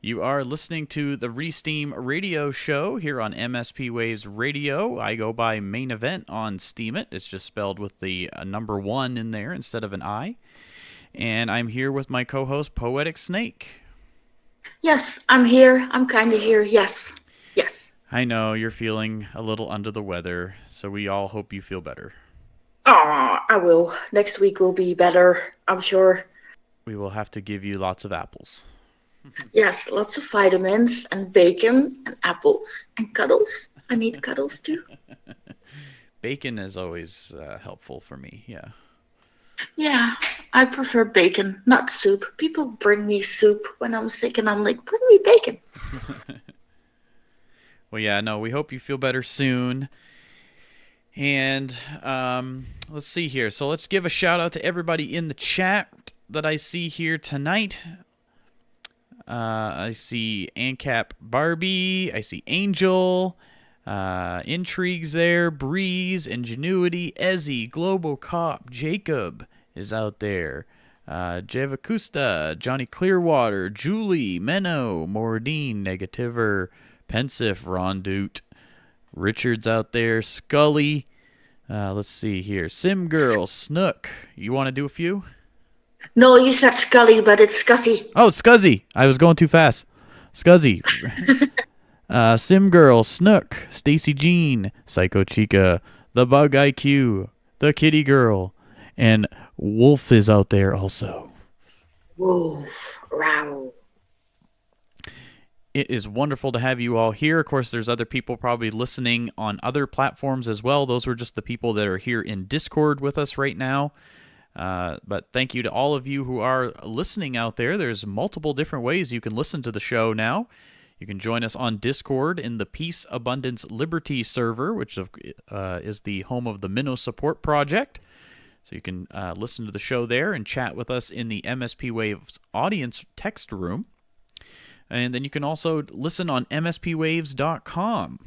You are listening to the Steem Radio Show here on MSPWaves Radio. I go by Main Event on Steemit. It's just spelled with the number 1 in there instead of an I. And I'm here with my co-host, Poetic Snake. Yes, I'm here. I'm kind of here. Yes. I know you're feeling a little under the weather, So we all hope you feel better. Oh, I will. Next week will be better, I'm sure. We will have to give you lots of apples. Yes, lots of vitamins and bacon and apples and cuddles. I need cuddles too. Bacon is always helpful for me, yeah. Yeah, I prefer bacon, not soup. People bring me soup when I'm sick, and I'm like, bring me bacon. Well, yeah, no, we hope you feel better soon. And let's see here. So let's give a shout out to everybody in the chat that I see here tonight. I see ANCAP Barbie. I see Angel. Intrigues there. Breeze. Ingenuity. Ezzy. Global Cop. Jacob is out there. Jevacusta. Johnny Clearwater. Julie. Menno. Mordine. Negativer. Pensive. Ron Doot. Richard's out there. Scully. Let's see here. Sim Girl. Snook. You want to do a few? No, you said Scully, but it's Scuzzy. Oh, Scuzzy. I was going too fast. Scuzzy. Sim Girl. Snook. Stacy Jean. Psycho Chica. The Bug IQ. The Kitty Girl. And Wolf is out there also. Wolf. Row. It is wonderful to have you all here. Of course, there's other people probably listening on other platforms as well. Those were just the people that are here in Discord with us right now. But thank you to all of you who are listening out there. There's multiple different ways you can listen to the show now. You can join us on Discord in the Peace, Abundance, Liberty server, which is the home of the Minnow Support Project. So you can listen to the show there and chat with us in the MSPWaves audience text room. And then you can also listen on MSPWaves.com.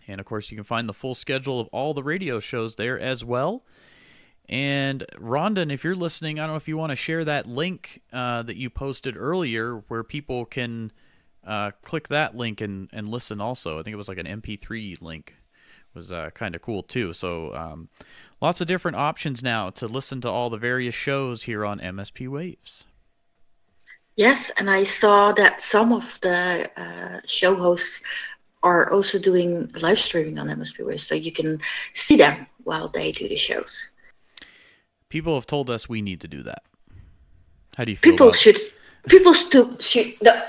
And, of course, you can find the full schedule of all the radio shows there as well. And, Rhonda, if you're listening, I don't know if you want to share that link that you posted earlier where people can click that link and listen also. I think it was like an MP3 link. It was kind of cool, too. So lots of different options now to listen to all the various shows here on MSP Waves. Yes, and I saw that some of the show hosts are also doing live streaming on MSPWaves, so you can see them while they do the shows. People have told us we need to do that. How do you feel People about should. People should. No,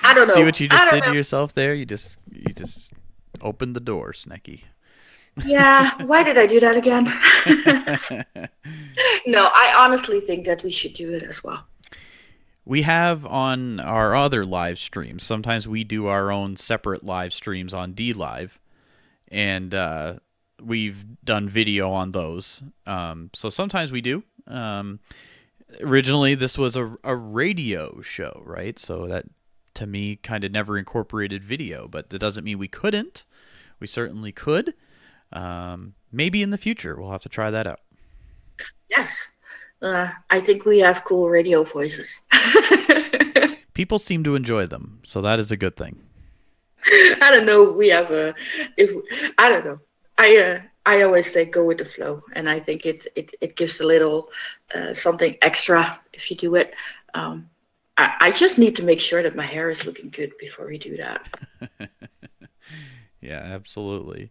I don't know. See what you just did know. to yourself there? You just opened the door, Snekky. Yeah, why did I do that again? No, I honestly think that we should do it as well. We have on our other live streams, sometimes we do our own separate live streams on DLive, and we've done video on those. So sometimes we do. Originally, this was a radio show, right? So that, to me, kind of never incorporated video, but that doesn't mean we couldn't. We certainly could. Maybe in the future, we'll have to try that out. Yes. I think we have cool radio voices. People seem to enjoy them, so that is a good thing. I don't know. I don't know. I always say go with the flow, and I think it gives a little something extra if you do it. I just need to make sure that my hair is looking good before we do that. Yeah, absolutely.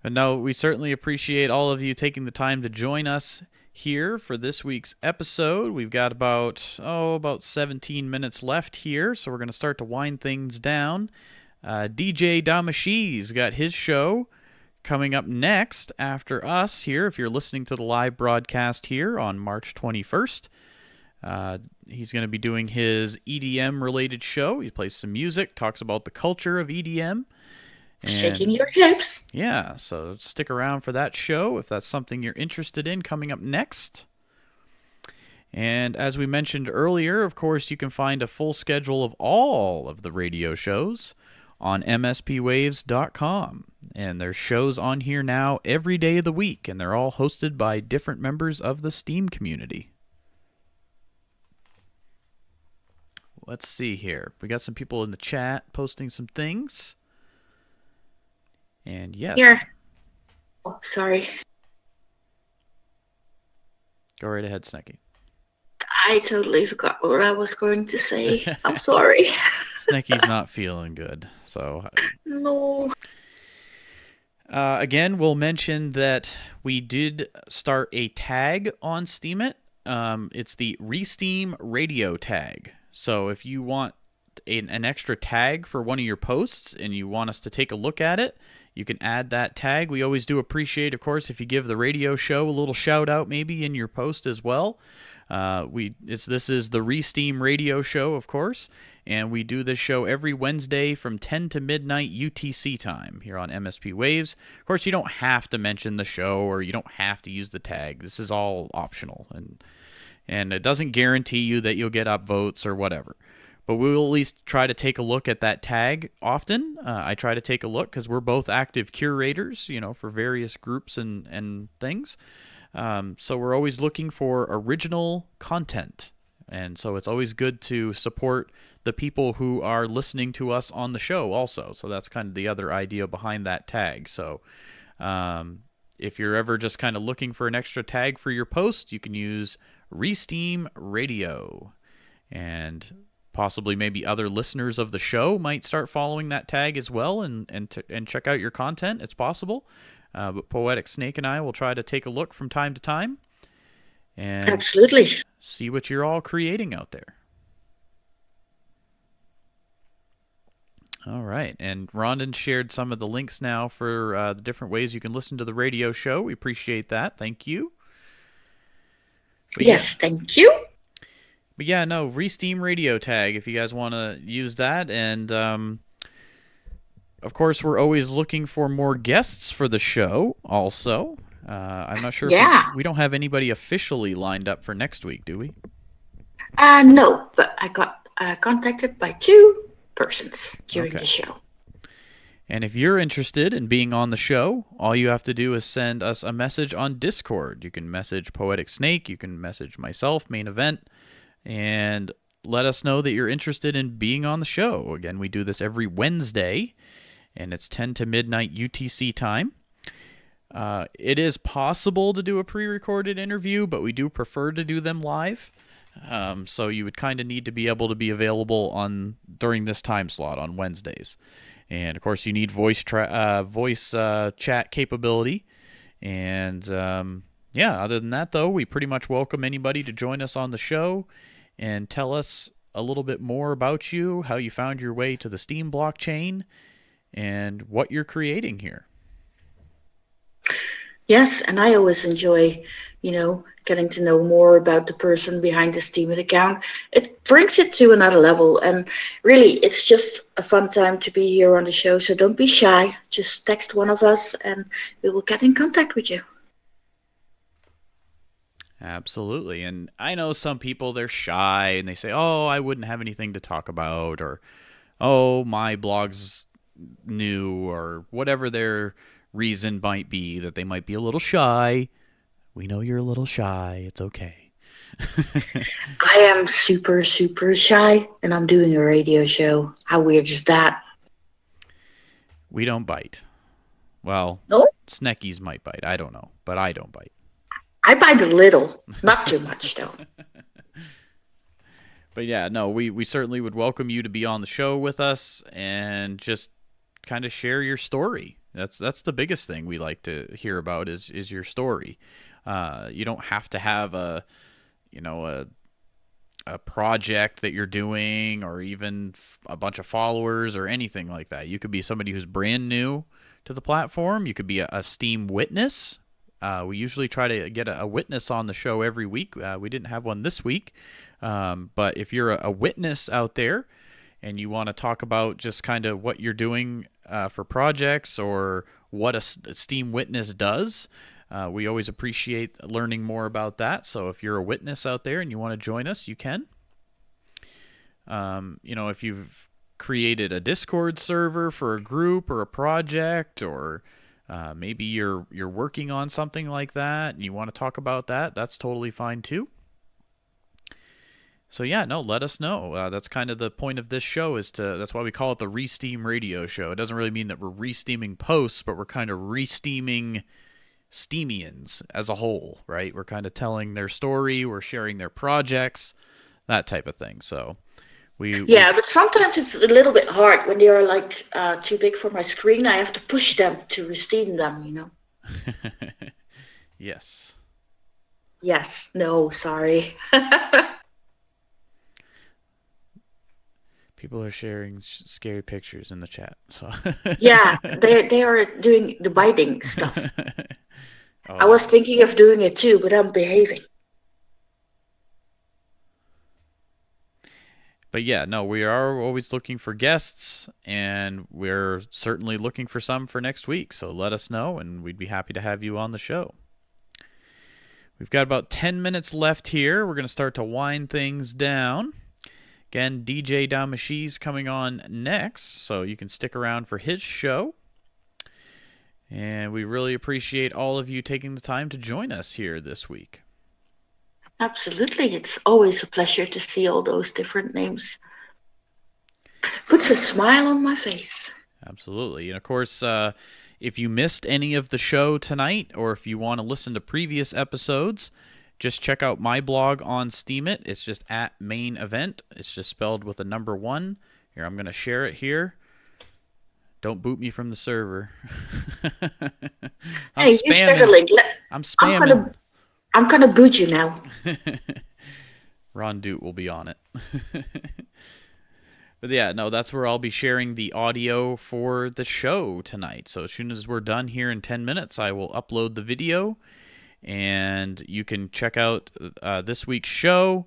But no, we certainly appreciate all of you taking the time to join us here for this week's episode. We've got about 17 minutes left here, so we're going to start to wind things down. DJ Damashi's got his show coming up next after us here, if you're listening to the live broadcast here on March 21st. He's going to be doing his EDM-related show. He plays some music, talks about the culture of EDM. Shaking your hips. Yeah, so stick around for that show if that's something you're interested in coming up next. And as we mentioned earlier, of course, you can find a full schedule of all of the radio shows on MSPWaves.com. And there's shows on here now every day of the week, and they're all hosted by different members of the Steem community. Let's see here. We got some people in the chat posting some things. And yes. Here. Oh, sorry. Go right ahead, Snekky. I totally forgot what I was going to say. I'm sorry. Snekky's not feeling good, so. No. Again, we'll mention that we did start a tag on Steemit. It's the Steem Radio tag. So if you want an extra tag for one of your posts and you want us to take a look at it, you can add that tag. We always do appreciate, of course, if you give the radio show a little shout out maybe in your post as well. This is the Steem Radio show, of course, and we do this show every Wednesday from 10 to midnight UTC time here on MSPWaves. Of course, you don't have to mention the show or you don't have to use the tag. This is all optional, and it doesn't guarantee you that you'll get upvotes or whatever. But we will at least try to take a look at that tag often. I try to take a look because we're both active curators, for various groups and things. So we're always looking for original content. And so it's always good to support the people who are listening to us on the show also. So that's kind of the other idea behind that tag. So if you're ever just kind of looking for an extra tag for your post, you can use Steem Radio. And possibly maybe other listeners of the show might start following that tag as well and check out your content. It's possible. But Poetic Snake and I will try to take a look from time to time and Absolutely. see what you're all creating out there. All right. And Rondon shared some of the links now for the different ways you can listen to the radio show. We appreciate that. Thank you. But yes, thank you. But yeah, no, Steem Radio tag if you guys want to use that. And of course, we're always looking for more guests for the show also. I'm not sure if we don't have anybody officially lined up for next week, do we? No, but I got contacted by 2 persons during the show. And if you're interested in being on the show, all you have to do is send us a message on Discord. You can message Poetic Snake, you can message myself, Main Event, and let us know that you're interested in being on the show. Again, we do this every Wednesday, and it's 10 to midnight UTC time. It is possible to do a pre-recorded interview, but we do prefer to do them live. So you would kind of need to be able to be available during this time slot on Wednesdays. And, of course, you need voice chat capability. And, other than that, though, we pretty much welcome anybody to join us on the show and tell us a little bit more about you, how you found your way to the Steem blockchain, and what you're creating here. Yes, and I always enjoy, getting to know more about the person behind the Steemit account. It brings it to another level, and really, it's just a fun time to be here on the show, so don't be shy. Just text one of us, and we will get in contact with you. Absolutely. And I know some people, they're shy and they say, oh, I wouldn't have anything to talk about, or, oh, my blog's new, or whatever their reason might be, that they might be a little shy. We know you're a little shy. It's okay. I am super, super shy, and I'm doing a radio show. How weird is that? We don't bite. Well, no? Snekkies might bite. I don't know, but I don't bite. I bite a little, not too much though. But yeah, no, we certainly would welcome you to be on the show with us and just kind of share your story. That's the biggest thing we like to hear about is your story. You don't have to have a project that you're doing or even a bunch of followers or anything like that. You could be somebody who's brand new to the platform. You could be a Steem witness. We usually try to get a witness on the show every week. We didn't have one this week. But if you're a witness out there and you want to talk about just kind of what you're doing for projects or what a Steem witness does, we always appreciate learning more about that. So if you're a witness out there and you want to join us, you can. If you've created a Discord server for a group or a project, or maybe you're working on something like that and you want to talk about that, that's totally fine too. So yeah, no, let us know. That's kind of the point of this show, that's why we call it the Steem Radio Show. It doesn't really mean that we're re-steaming posts, but we're kind of re-steaming Steemians as a whole, right? We're kind of telling their story, we're sharing their projects, that type of thing. So Yeah, but sometimes it's a little bit hard when they are like too big for my screen. I have to push them to resteam them. Yes. Yes. No. Sorry. People are sharing scary pictures in the chat. So. Yeah, they are doing the biting stuff. Oh. I was thinking of doing it too, but I'm behaving. But yeah, no, we are always looking for guests, and we're certainly looking for some for next week. So let us know, and we'd be happy to have you on the show. We've got about 10 minutes left here. We're going to start to wind things down. Again, DJ Damashi's coming on next, so you can stick around for his show. And we really appreciate all of you taking the time to join us here this week. Absolutely. It's always a pleasure to see all those different names. Puts a smile on my face. Absolutely. And of course, if you missed any of the show tonight, or if you want to listen to previous episodes, just check out my blog on Steemit. It's just at main event. It's just spelled with a number 1. Here, I'm going to share it here. Don't boot me from the server. Hey, you share the link. I'm spamming. I'm gonna boot you now. Ron Doot will be on it. But yeah, no, that's where I'll be sharing the audio for the show tonight. So as soon as we're done here in 10 minutes, I will upload the video, and you can check out this week's show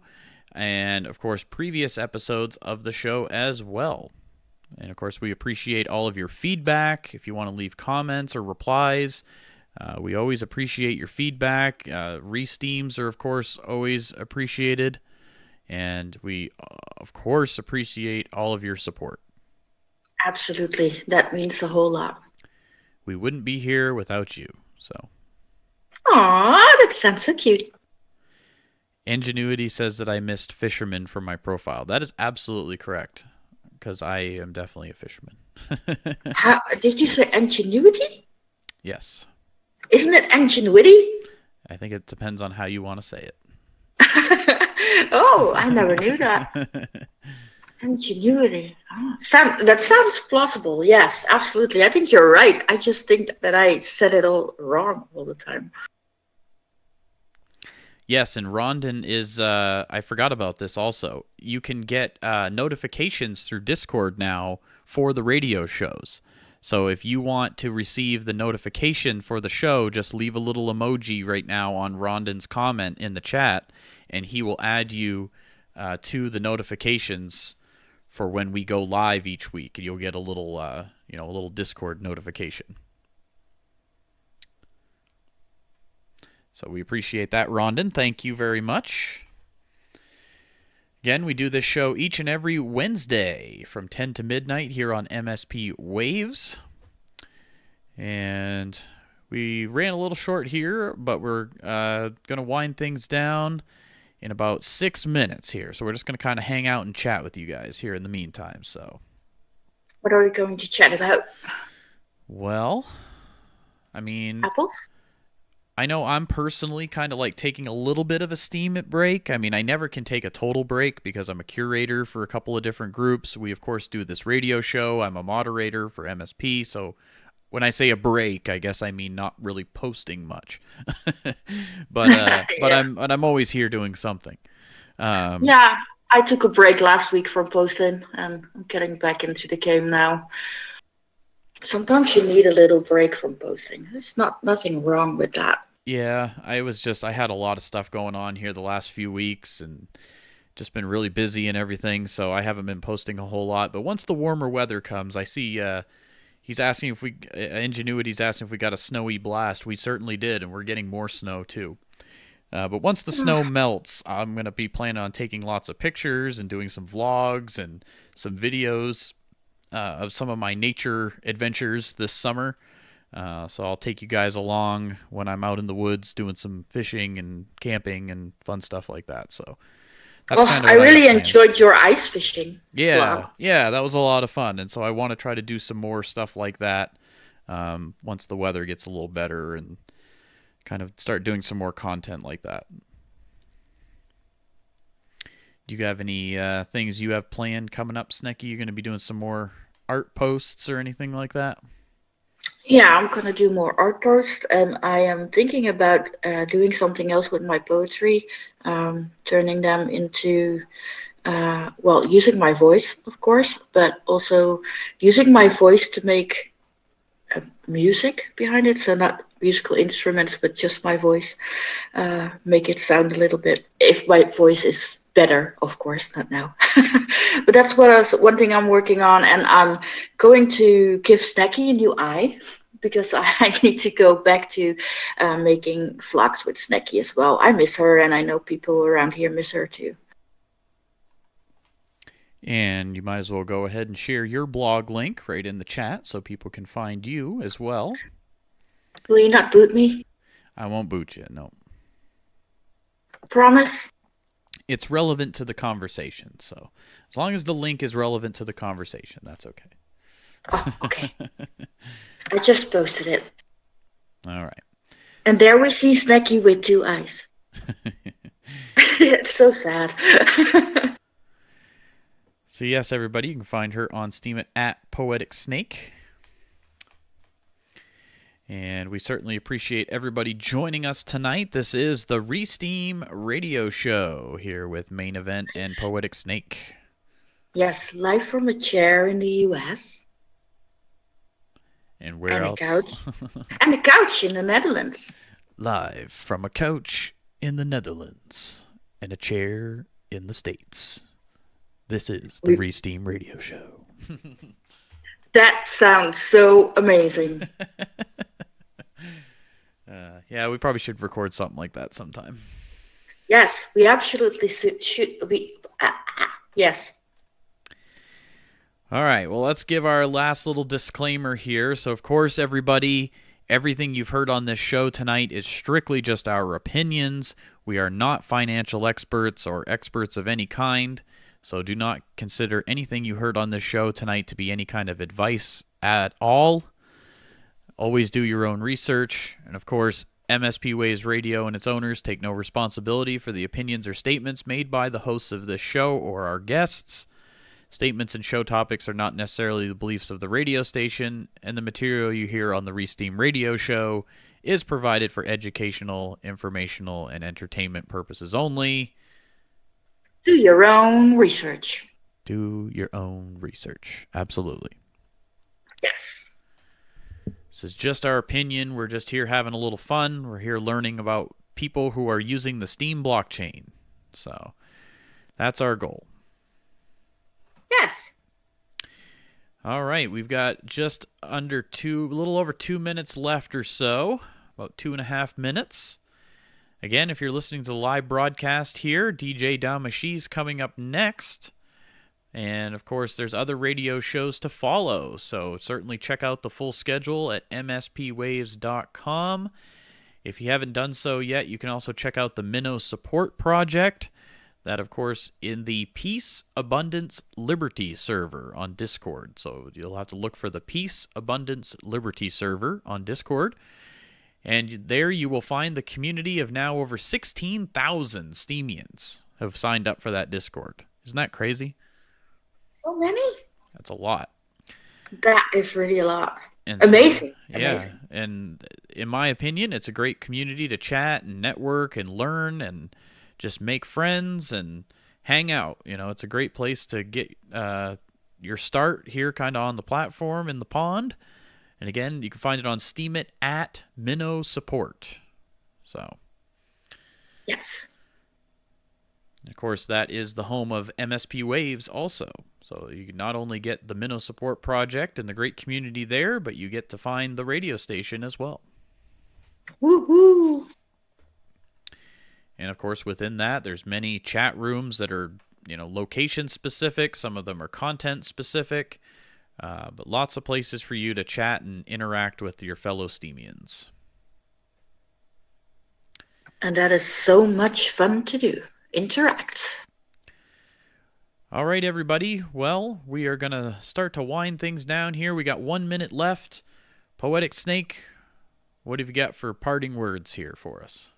and, of course, previous episodes of the show as well. And, of course, we appreciate all of your feedback. If you want to leave comments or replies, we always appreciate your feedback. Resteams are, of course, always appreciated. And we, of course, appreciate all of your support. Absolutely. That means a whole lot. We wouldn't be here without you. So. Aw, that sounds so cute. Ingenuity says that I missed fisherman from my profile. That is absolutely correct, because I am definitely a fisherman. How, did you say ingenuity? Yes. Isn't it ingenuity? I think it depends on how you want to say it. Oh, I never knew that. Ingenuity. Oh, that sounds plausible. Yes, absolutely. I think you're right. I just think that I said it all wrong all the time. Yes, and Rondon is, I forgot about this also. You can get notifications through Discord now for the radio shows. So if you want to receive the notification for the show, just leave a little emoji right now on Rondon's comment in the chat, and he will add you to the notifications for when we go live each week, and you'll get a little, a little Discord notification. So we appreciate that, Rondon. Thank you very much. Again, we do this show each and every Wednesday from 10 to midnight here on MSPWaves. And we ran a little short here, but we're going to wind things down in about 6 minutes here. So we're just going to kind of hang out and chat with you guys here in the meantime. So, what are we going to chat about? Well, I mean... Apples? I know I'm personally kind of like taking a little bit of a Steemit break. I mean, I never can take a total break because I'm a curator for a couple of different groups. We, of course, do this radio show. I'm a moderator for MSP. So when I say a break, I guess I mean not really posting much. but Yeah. I'm always here doing something. Yeah, I took a break last week from posting, and I'm getting back into the game now. Sometimes you need a little break from posting. There's nothing wrong with that. Yeah, I had a lot of stuff going on here the last few weeks and just been really busy and everything, so I haven't been posting a whole lot. But once the warmer weather comes, I see he's asking if Ingenuity's asking if we got a snowy blast. We certainly did, and we're getting more snow too. But once the snow melts, I'm going to be planning on taking lots of pictures and doing some vlogs and some videos of some of my nature adventures this summer. So I'll take you guys along when I'm out in the woods doing some fishing and camping and fun stuff like that. So that's kind of I really enjoyed your ice fishing. Yeah, Wow. yeah, that was a lot of fun. And so I want to try to do some more stuff like that once the weather gets a little better and kind of start doing some more content like that. Do you have any things you have planned coming up, Snekky? You going to be doing some more art posts or anything like that? Yeah, I'm gonna do more art posts, and I am thinking about doing something else with my poetry, turning them into, well, using my voice, of course, but also using my voice to make music behind it. So not musical instruments, but just my voice. Make it sound a little bit, if my voice is better, of course, not now. But that's one thing I'm working on, and I'm going to give Snekky a new eye because I need to go back to making vlogs with Snekky as well. I miss her, and I know people around here miss her too. And you might as well go ahead and share your blog link right in the chat so people can find you as well. Will you not boot me? I won't boot you, no. Promise? It's relevant to the conversation, so as long as the link is relevant to the conversation, that's okay. Oh, okay. I just posted it. All right. And there we see Snekky with 2 eyes. It's so sad. So yes, everybody, you can find her on Steemit at Poetic Snake. And we certainly appreciate everybody joining us tonight. This is the Steem Radio Show here with Main Event and Poetic Snake. Yes, live from a chair in the US. And where else? A couch. And a couch in the Netherlands. Live from a couch in the Netherlands and a chair in the States. This is the Steem Radio Show. That sounds so amazing. Yeah, we probably should record something like that sometime. Yes, we absolutely should be. Yes. All right, well, let's give our last little disclaimer here. So, of course, everybody, everything you've heard on this show tonight is strictly just our opinions. We are not financial experts or experts of any kind. So do not consider anything you heard on this show tonight to be any kind of advice at all. Always do your own research. And of course, MSPWaves Radio and its owners take no responsibility for the opinions or statements made by the hosts of this show or our guests. Statements and show topics are not necessarily the beliefs of the radio station, and the material you hear on the Steem Radio Show is provided for educational, informational, and entertainment purposes only. Do your own research. Do your own research. Absolutely. Yes. This is just our opinion. We're just here having a little fun. We're here learning about people who are using the Steem blockchain. So that's our goal. Yes. All right. We've got just a little over 2 minutes left or so. About 2.5 minutes. Again, if you're listening to the live broadcast here, DJ Damashi's coming up next. And, of course, there's other radio shows to follow. So certainly check out the full schedule at MSPWaves.com. If you haven't done so yet, you can also check out the Ma1ne Support Project. That, of course, in the Peace, Abundance, Liberty server on Discord. So you'll have to look for the Peace, Abundance, Liberty server on Discord. And there you will find the community of now over 16,000 Steemians have signed up for that Discord. Isn't that crazy? So many? That's a lot. That is really a lot. And amazing. So, yeah, amazing. And in my opinion, it's a great community to chat and network and learn and just make friends and hang out. You know, it's a great place to get your start here kind of on the platform in the pond. And again, you can find it on Steemit at Ma1ne Support. So, yes. Of course, that is the home of MSPWaves also. So you can not only get the Ma1ne Support Project and the great community there, but you get to find the radio station as well. Woohoo! And of course, within that, there's many chat rooms that are, location specific. Some of them are content specific. But lots of places for you to chat and interact with your fellow Steemians. And that is so much fun to do. Interact. All right, everybody. Well, we are going to start to wind things down here. We got 1 minute left. Poetic Snake, what have you got for parting words here for us?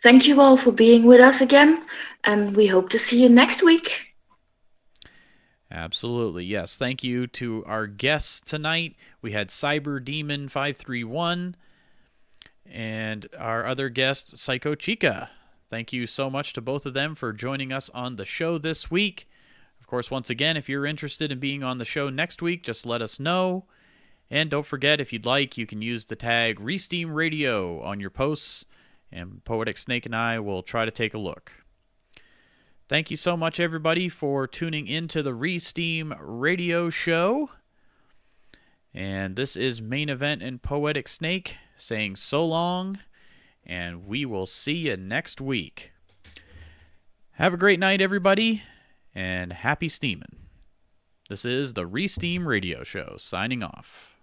Thank you all for being with us again, and we hope to see you next week. Absolutely, yes. Thank you to our guests tonight. We had Cyber Demon 531 and our other guest, Psycho Chica. Thank you so much to both of them for joining us on the show this week. Of course, once again, if you're interested in being on the show next week, just let us know. And don't forget, if you'd like, you can use the tag Steem Radio on your posts, and Poetic Snake and I will try to take a look. Thank you so much, everybody, for tuning into the Steem Radio show. And this is Main Event and Poetic Snake saying so long, and we will see you next week. Have a great night, everybody, and happy steaming. This is the Steem Radio show, signing off.